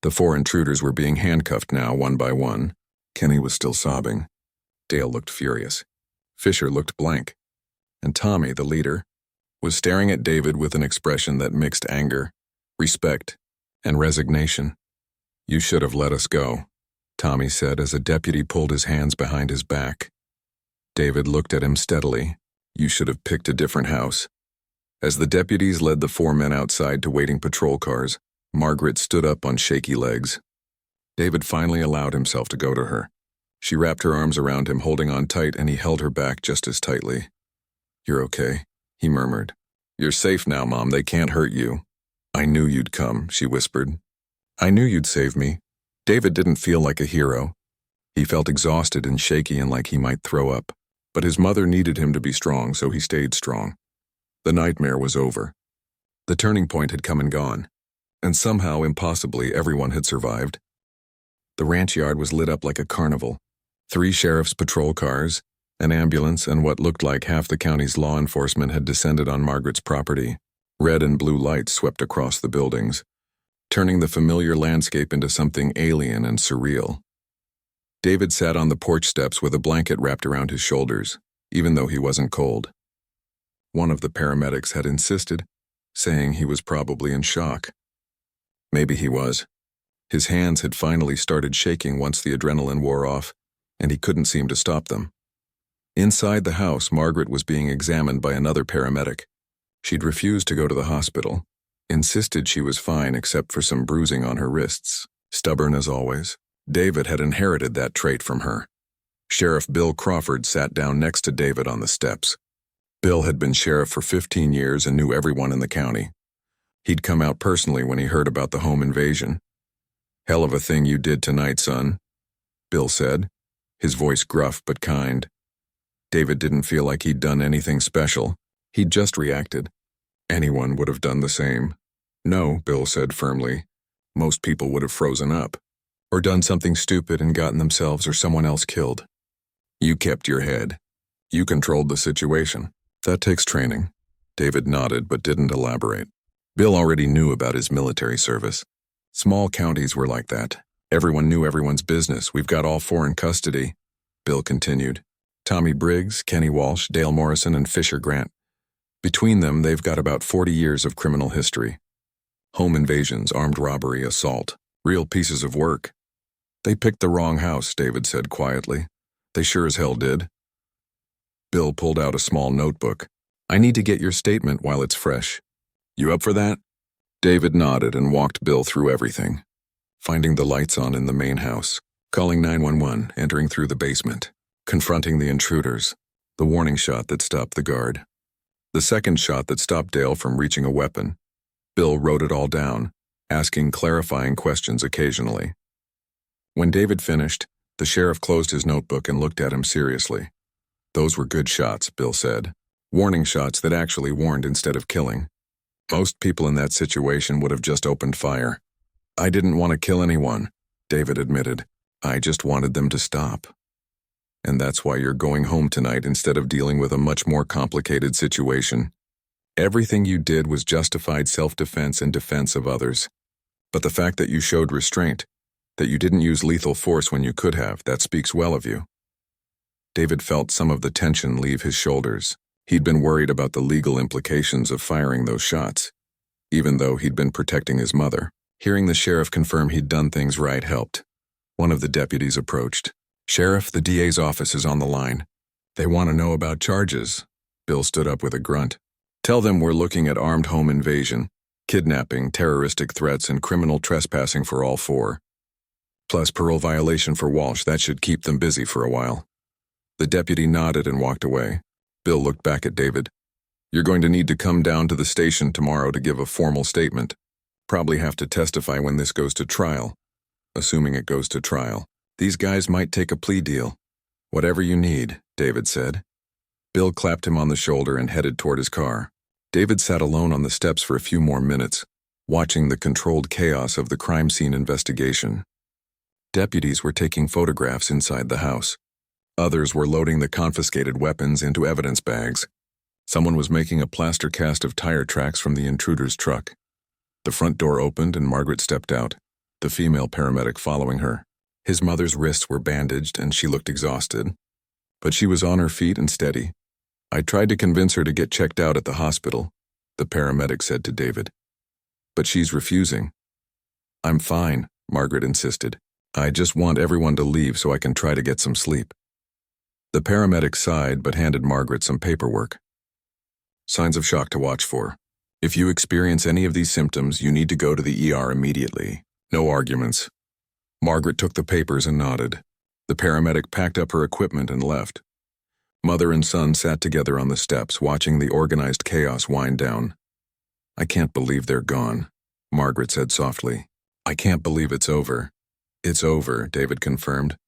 Speaker 1: The 4 intruders were being handcuffed now, one by one. Kenny was still sobbing. Dale looked furious. Fisher looked blank. And Tommy, the leader, was staring at David with an expression that mixed anger, respect, and resignation. "You should have let us go," Tommy said as a deputy pulled his hands behind his back. David looked at him steadily. "You should have picked a different house." As the deputies led the 4 men outside to waiting patrol cars, Margaret stood up on shaky legs. David finally allowed himself to go to her. She wrapped her arms around him, holding on tight, and he held her back just as tightly. "You're okay," he murmured. "You're safe now, Mom. They can't hurt you." "I knew you'd come," she whispered. "I knew you'd save me." David didn't feel like a hero. He felt exhausted and shaky and like he might throw up. But his mother needed him to be strong, so he stayed strong. The nightmare was over. The turning point had come and gone. And somehow, impossibly, everyone had survived. The ranch yard was lit up like a carnival. 3 sheriff's patrol cars, an ambulance, and what looked like half the county's law enforcement had descended on Margaret's property. Red and blue lights swept across the buildings, turning the familiar landscape into something alien and surreal. David sat on the porch steps with a blanket wrapped around his shoulders, even though he wasn't cold. One of the paramedics had insisted, saying he was probably in shock. Maybe he was. His hands had finally started shaking once the adrenaline wore off, and he couldn't seem to stop them. Inside the house, Margaret was being examined by another paramedic. She'd refused to go to the hospital, insisted she was fine except for some bruising on her wrists. Stubborn as always, David had inherited that trait from her. Sheriff Bill Crawford sat down next to David on the steps. Bill had been sheriff for 15 years and knew everyone in the county. He'd come out personally when he heard about the home invasion. "Hell of a thing you did tonight, son," Bill said, his voice gruff but kind. David didn't feel like he'd done anything special. He'd just reacted. Anyone would have done the same. "No," Bill said firmly. "Most people would have frozen up, or done something stupid and gotten themselves or someone else killed. You kept your head. You controlled the situation. That takes training." David nodded but didn't elaborate. Bill already knew about his military service. Small counties were like that. Everyone knew everyone's business. "We've got all 4 in custody," Bill continued. "Tommy Briggs, Kenny Walsh, Dale Morrison, and Fisher Grant. Between them, they've got about 40 years of criminal history. Home invasions, armed robbery, assault. Real pieces of work." "They picked the wrong house," David said quietly. "They sure as hell did." Bill pulled out a small notebook. "I need to get your statement while it's fresh. You up for that?" David nodded and walked Bill through everything. Finding the lights on in the main house, calling 911, entering through the basement, confronting the intruders, the warning shot that stopped the guard, the second shot that stopped Dale from reaching a weapon. Bill wrote it all down, asking clarifying questions occasionally. When David finished, the sheriff closed his notebook and looked at him seriously. "Those were good shots," Bill said. Warning shots that actually warned instead of killing. Most people in that situation would have just opened fire. I didn't want to kill anyone, David admitted. I just wanted them to stop. And that's why you're going home tonight instead of dealing with a much more complicated situation. Everything you did was justified self-defense and defense of others. But the fact that you showed restraint, that you didn't use lethal force when you could have, that speaks well of you. David felt some of the tension leave his shoulders. He'd been worried about the legal implications of firing those shots, even though he'd been protecting his mother. Hearing the sheriff confirm he'd done things right helped. One of the deputies approached. "Sheriff, the DA's office is on the line. They want to know about charges." Bill stood up with a grunt. "Tell them we're looking at armed home invasion, kidnapping, terroristic threats, and criminal trespassing for all four. Plus parole violation for Walsh. That should keep them busy for a while." The deputy nodded and walked away. Bill looked back at David. "You're going to need to come down to the station tomorrow to give a formal statement. Probably have to testify when this goes to trial. Assuming it goes to trial. These guys might take a plea deal." "Whatever you need," David said. Bill clapped him on the shoulder and headed toward his car. David sat alone on the steps for a few more minutes, watching the controlled chaos of the crime scene investigation. Deputies were taking photographs inside the house. Others were loading the confiscated weapons into evidence bags. Someone was making a plaster cast of tire tracks from the intruder's truck. The front door opened and Margaret stepped out, the female paramedic following her. His mother's wrists were bandaged and she looked exhausted. But she was on her feet and steady. "I tried to convince her to get checked out at the hospital," the paramedic said to David. "But she's refusing." "I'm fine," Margaret insisted. "I just want everyone to leave so I can try to get some sleep." The paramedic sighed but handed Margaret some paperwork. "Signs of shock to watch for. If you experience any of these symptoms, you need to go to the ER immediately. No arguments." Margaret took the papers and nodded. The paramedic packed up her equipment and left. Mother and son sat together on the steps, watching the organized chaos wind down. "I can't believe they're gone," Margaret said softly. "I can't believe it's over." "It's over," David confirmed.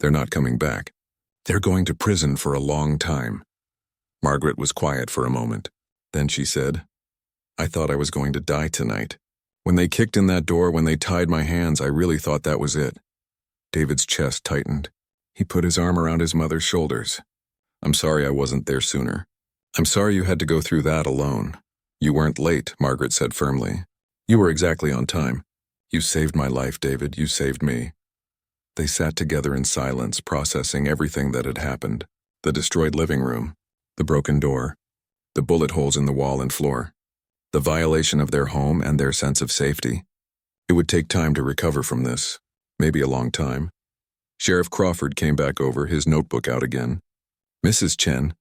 Speaker 1: "They're not coming back. They're going to prison for a long time." Margaret was quiet for a moment. Then she said, "I thought I was going to die tonight. When they kicked in that door, when they tied my hands, I really thought that was it." David's chest tightened. He put his arm around his mother's shoulders. "I'm sorry I wasn't there sooner. I'm sorry you had to go through that alone." "You weren't late," Margaret said firmly. "You were exactly on time. You saved my life, David. You saved me." They sat together in silence, processing everything that had happened. The destroyed living room, the broken door, the bullet holes in the wall and floor, the violation of their home and their sense of safety. It would take time to recover from this, maybe a long time. Sheriff Crawford came back over, his notebook out again. "Mrs. Chen,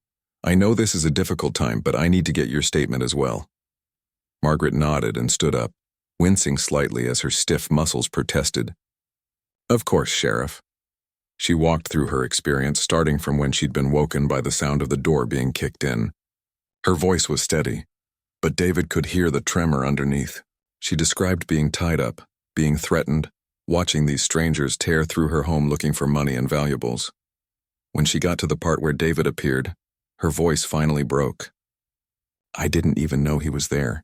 Speaker 1: I know this is a difficult time, but I need to get your statement as well." Margaret nodded and stood up, wincing slightly as her stiff muscles protested. "Of course, Sheriff." She walked through her experience, starting from when she'd been woken by the sound of the door being kicked in. Her voice was steady, but David could hear the tremor underneath. She described being tied up, being threatened, watching these strangers tear through her home looking for money and valuables. When she got to the part where David appeared, her voice finally broke. "I didn't even know he was there.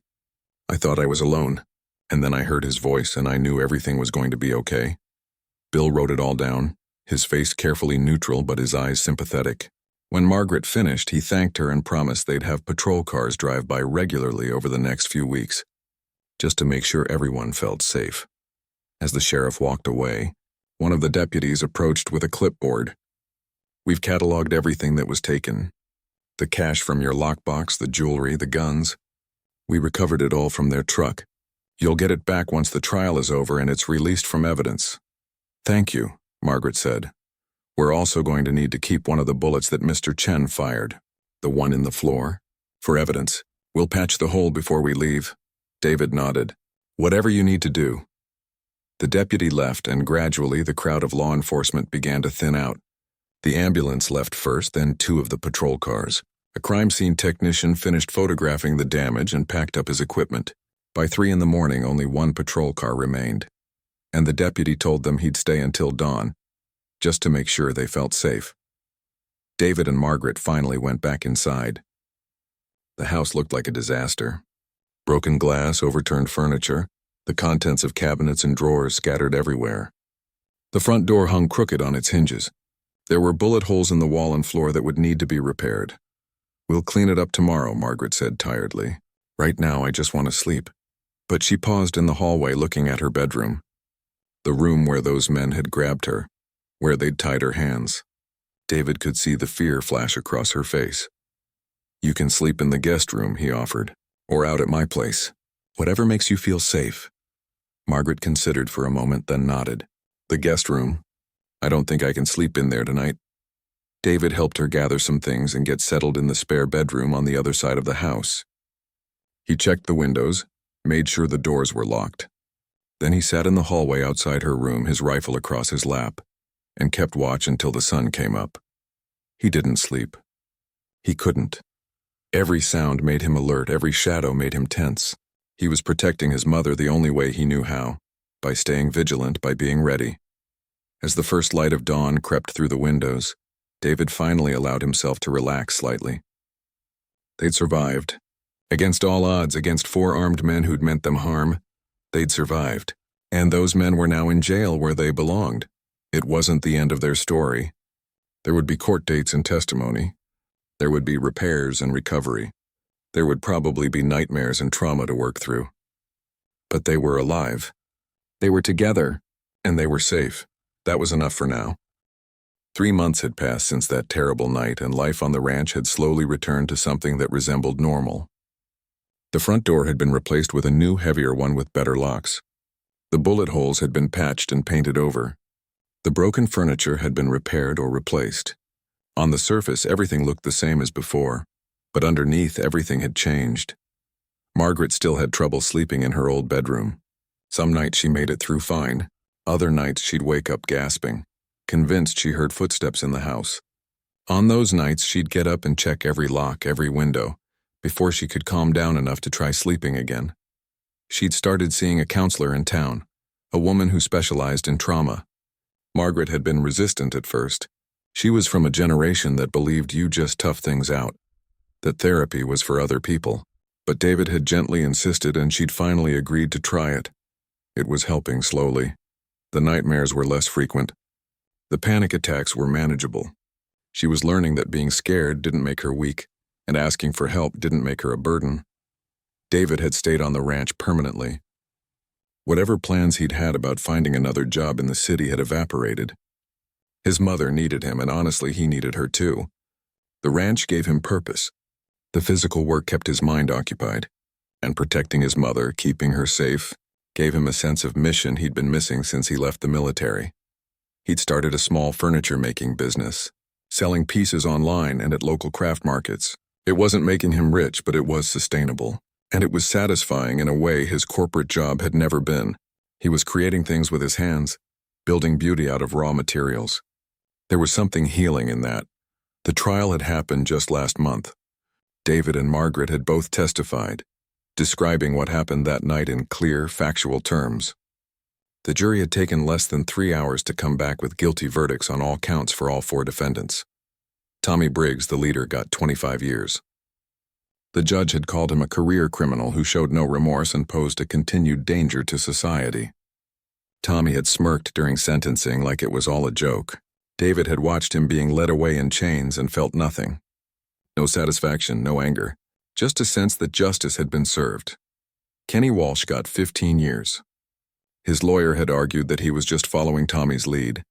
Speaker 1: I thought I was alone, and then I heard his voice and I knew everything was going to be okay." Bill wrote it all down, his face carefully neutral but his eyes sympathetic. When Margaret finished, he thanked her and promised they'd have patrol cars drive by regularly over the next few weeks, just to make sure everyone felt safe. As the sheriff walked away, one of the deputies approached with a clipboard. "We've cataloged everything that was taken. The cash from your lockbox, the jewelry, the guns. We recovered it all from their truck. You'll get it back once the trial is over and it's released from evidence." "Thank you," Margaret said. "We're also going to need to keep one of the bullets that Mr. Chen fired, the one in the floor, for evidence. We'll patch the hole before we leave." David nodded. "Whatever you need to do." The deputy left, and gradually the crowd of law enforcement began to thin out. The ambulance left first, then two of the patrol cars. A crime scene technician finished photographing the damage and packed up his equipment. By 3 in the morning, only one patrol car remained, and the deputy told them he'd stay until dawn, just to make sure they felt safe. David and Margaret finally went back inside. The house looked like a disaster. Broken glass, overturned furniture, the contents of cabinets and drawers scattered everywhere. The front door hung crooked on its hinges. There were bullet holes in the wall and floor that would need to be repaired. "We'll clean it up tomorrow," Margaret said tiredly. "Right now I just want to sleep." But she paused in the hallway looking at her bedroom. The room where those men had grabbed her, where they'd tied her hands. David could see the fear flash across her face. "You can sleep in the guest room," he offered, "or out at my place. Whatever makes you feel safe." Margaret considered for a moment, then nodded. "The guest room? I don't think I can sleep in there tonight." David helped her gather some things and get settled in the spare bedroom on the other side of the house. He checked the windows, made sure the doors were locked. Then he sat in the hallway outside her room, his rifle across his lap, and kept watch until the sun came up. He didn't sleep. He couldn't. Every sound made him alert, every shadow made him tense. He was protecting his mother the only way he knew how, by staying vigilant, by being ready. As the first light of dawn crept through the windows, David finally allowed himself to relax slightly. They'd survived. Against all odds, against 4 armed men who'd meant them harm, they'd survived. And those men were now in jail where they belonged. It wasn't the end of their story. There would be court dates and testimony. There would be repairs and recovery. There would probably be nightmares and trauma to work through. But they were alive. They were together, and they were safe. That was enough for now. 3 months had passed since that terrible night, and life on the ranch had slowly returned to something that resembled normal. The front door had been replaced with a new, heavier one with better locks. The bullet holes had been patched and painted over. The broken furniture had been repaired or replaced. On the surface, everything looked the same as before, but underneath, everything had changed. Margaret still had trouble sleeping in her old bedroom. Some nights she made it through fine. Other nights she'd wake up gasping, convinced she heard footsteps in the house. On those nights, she'd get up and check every lock, every window, before she could calm down enough to try sleeping again. She'd started seeing a counselor in town, a woman who specialized in trauma. Margaret had been resistant at first. She was from a generation that believed you just tough things out, that therapy was for other people. But David had gently insisted, and she'd finally agreed to try it. It was helping slowly. The nightmares were less frequent. The panic attacks were manageable. She was learning that being scared didn't make her weak, and asking for help didn't make her a burden. David had stayed on the ranch permanently. Whatever plans he'd had about finding another job in the city had evaporated. His mother needed him, and honestly, he needed her too. The ranch gave him purpose. The physical work kept his mind occupied, and protecting his mother, keeping her safe, gave him a sense of mission he'd been missing since he left the military. He'd started a small furniture-making business, selling pieces online and at local craft markets. It wasn't making him rich, but it was sustainable, and it was satisfying in a way his corporate job had never been. He was creating things with his hands, building beauty out of raw materials. There was something healing in that. The trial had happened just last month. David and Margaret had both testified, describing what happened that night in clear, factual terms. The jury had taken less than 3 hours to come back with guilty verdicts on all counts for all 4 defendants. Tommy Briggs, the leader, got 25 years. The judge had called him a career criminal who showed no remorse and posed a continued danger to society. Tommy had smirked during sentencing like it was all a joke. David had watched him being led away in chains and felt nothing. No satisfaction, no anger, just a sense that justice had been served. Kenny Walsh got 15 years. His lawyer had argued that he was just following Tommy's lead,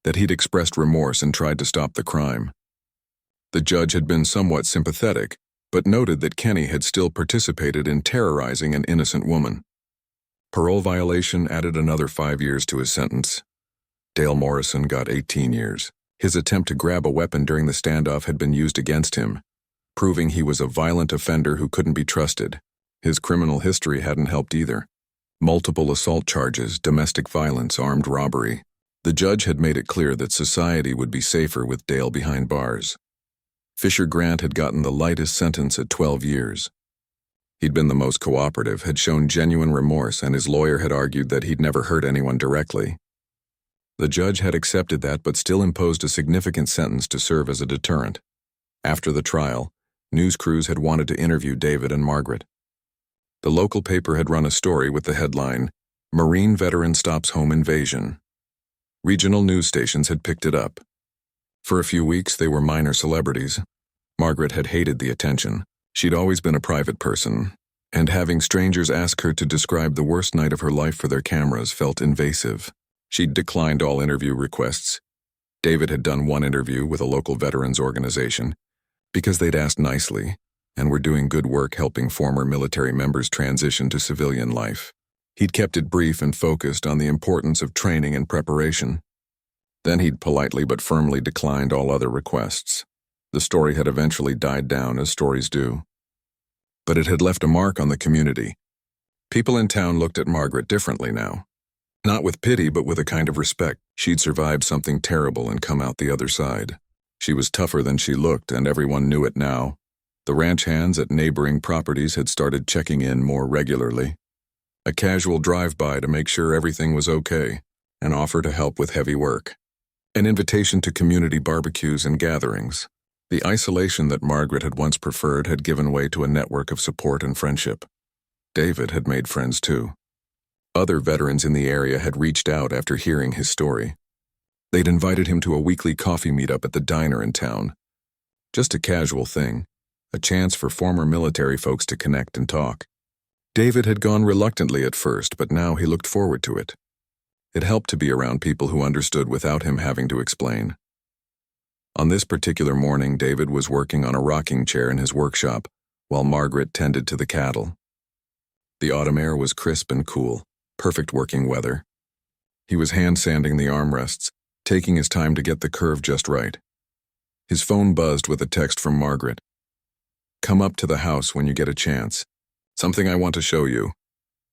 Speaker 1: that he'd expressed remorse and tried to stop the crime. The judge had been somewhat sympathetic, but noted that Kenny had still participated in terrorizing an innocent woman. Parole violation added another 5 years to his sentence. Dale Morrison got 18 years. His attempt to grab a weapon during the standoff had been used against him, proving he was a violent offender who couldn't be trusted. His criminal history hadn't helped either. Multiple assault charges, domestic violence, armed robbery. The judge had made it clear that society would be safer with Dale behind bars. Fisher Grant had gotten the lightest sentence at 12 years. He'd been the most cooperative, had shown genuine remorse, and his lawyer had argued that he'd never hurt anyone directly. The judge had accepted that but still imposed a significant sentence to serve as a deterrent. After the trial, News crews had wanted to interview David and Margaret. The local paper had run a story with the headline, "Marine Veteran Stops Home Invasion." Regional news stations had picked it up. For a few weeks, they were minor celebrities. Margaret had hated the attention. She'd always been a private person, and having strangers ask her to describe the worst night of her life for their cameras felt invasive. She'd declined all interview requests. David had done one interview with a local veterans organization because they'd asked nicely and were doing good work helping former military members transition to civilian life. He'd kept it brief and focused on the importance of training and preparation. Then he'd politely but firmly declined all other requests. The story had eventually died down, as stories do. But it had left a mark on the community. People in town looked at Margaret differently now. Not with pity, but with a kind of respect. She'd survived something terrible and come out the other side. She was tougher than she looked, and everyone knew it now. The ranch hands at neighboring properties had started checking in more regularly. A casual drive-by to make sure everything was okay, an offer to help with heavy work. An invitation to community barbecues and gatherings. The isolation that Margaret had once preferred had given way to a network of support and friendship. David had made friends too. Other veterans in the area had reached out after hearing his story. They'd invited him to a weekly coffee meetup at the diner in town. Just a casual thing, a chance for former military folks to connect and talk. David had gone reluctantly at first, but now he looked forward to it. It helped to be around people who understood without him having to explain. On this particular morning, David was working on a rocking chair in his workshop, while Margaret tended to the cattle. The autumn air was crisp and cool, perfect working weather. He was hand-sanding the armrests, taking his time to get the curve just right. His phone buzzed with a text from Margaret. "Come up to the house when you get a chance. Something I want to show you."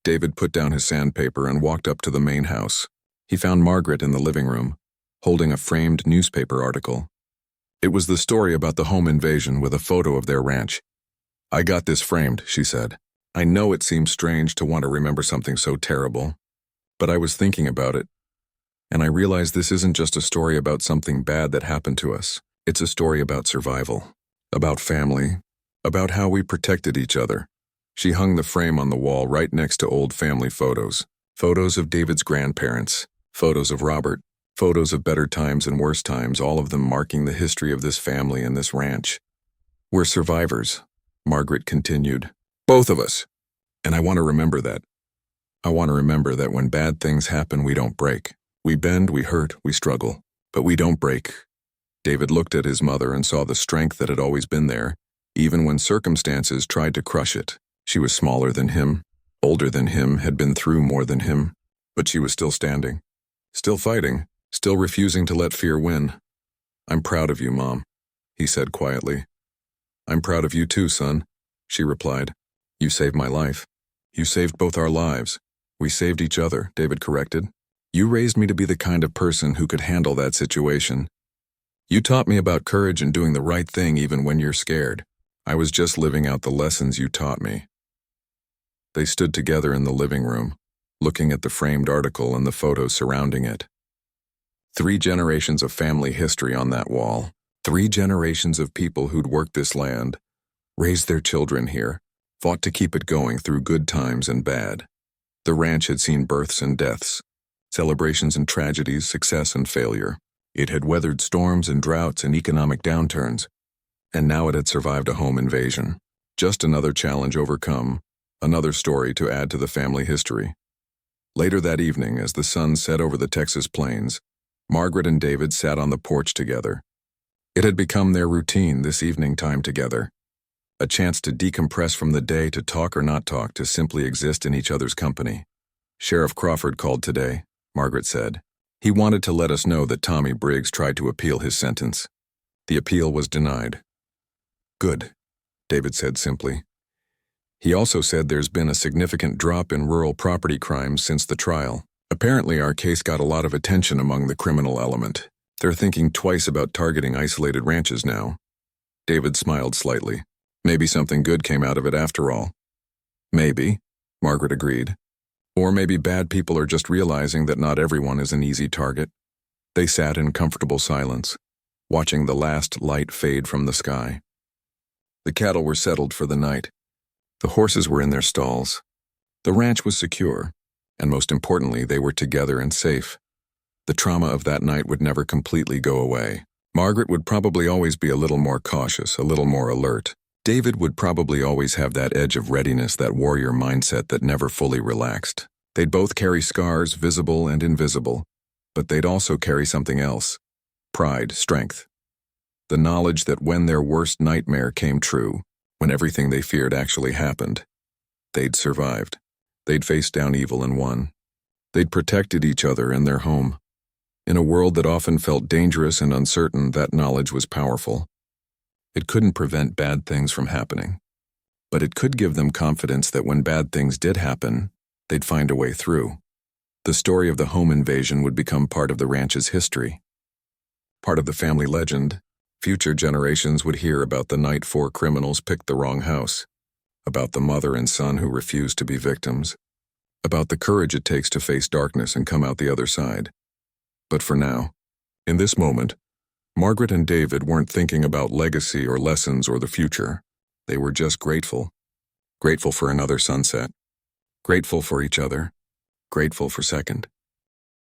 Speaker 1: David put down his sandpaper and walked up to the main house. He found Margaret in the living room, holding a framed newspaper article. It was the story about the home invasion with a photo of their ranch. "I got this framed," she said. "I know it seems strange to want to remember something so terrible, but I was thinking about it, and I realized this isn't just a story about something bad that happened to us. It's a story about survival, about family, about how we protected each other." She hung the frame on the wall right next to old family photos. Photos of David's grandparents, photos of Robert, photos of better times and worse times, all of them marking the history of this family and this ranch. "We're survivors," Margaret continued. "Both of us. And I want to remember that. I want to remember that when bad things happen, we don't break. We bend, we hurt, we struggle, but we don't break." David looked at his mother and saw the strength that had always been there, even when circumstances tried to crush it. She was smaller than him, older than him, had been through more than him, but she was still standing, still fighting, still refusing to let fear win. "I'm proud of you, Mom," he said quietly. "I'm proud of you too, son," she replied. "You saved my life. You saved both our lives. We saved each other," David corrected. "You raised me to be the kind of person who could handle that situation. You taught me about courage and doing the right thing even when you're scared. I was just living out the lessons you taught me." They stood together in the living room, looking at the framed article and the photos surrounding it. 3 generations of family history on that wall. 3 generations of people who'd worked this land, raised their children here, fought to keep it going through good times and bad. The ranch had seen births and deaths, celebrations and tragedies, success and failure. It had weathered storms and droughts and economic downturns, and now it had survived a home invasion. Just another challenge overcome, another story to add to the family history. Later that evening, as the sun set over the Texas plains, Margaret and David sat on the porch together. It had become their routine, this evening time together. A chance to decompress from the day, to talk or not talk, to simply exist in each other's company. "Sheriff Crawford called today," Margaret said. "He wanted to let us know that Tommy Briggs tried to appeal his sentence. The appeal was denied." "Good," David said simply. He also said there's been a significant drop in rural property crimes since the trial. "Apparently our case got a lot of attention among the criminal element. They're thinking twice about targeting isolated ranches now." David smiled slightly. "Maybe something good came out of it after all." "Maybe," Margaret agreed. "Or maybe bad people are just realizing that not everyone is an easy target." They sat in comfortable silence, watching the last light fade from the sky. The cattle were settled for the night. The horses were in their stalls. The ranch was secure, and most importantly, they were together and safe. The trauma of that night would never completely go away. Margaret would probably always be a little more cautious, a little more alert. David would probably always have that edge of readiness, that warrior mindset that never fully relaxed. They'd both carry scars, visible and invisible, but they'd also carry something else: pride, strength. The knowledge that when their worst nightmare came true, when everything they feared actually happened, they'd survived. They'd faced down evil and won. They'd protected each other and their home. In a world that often felt dangerous and uncertain, that knowledge was powerful. It couldn't prevent bad things from happening, but it could give them confidence that when bad things did happen, they'd find a way through. The story of the home invasion would become part of the ranch's history, part of the family legend. Future generations would hear about the night 4 criminals picked the wrong house, about the mother and son who refused to be victims, about the courage it takes to face darkness and come out the other side. But for now, in this moment, Margaret and David weren't thinking about legacy or lessons or the future. They were just grateful. Grateful for another sunset. Grateful for each other. Grateful for second.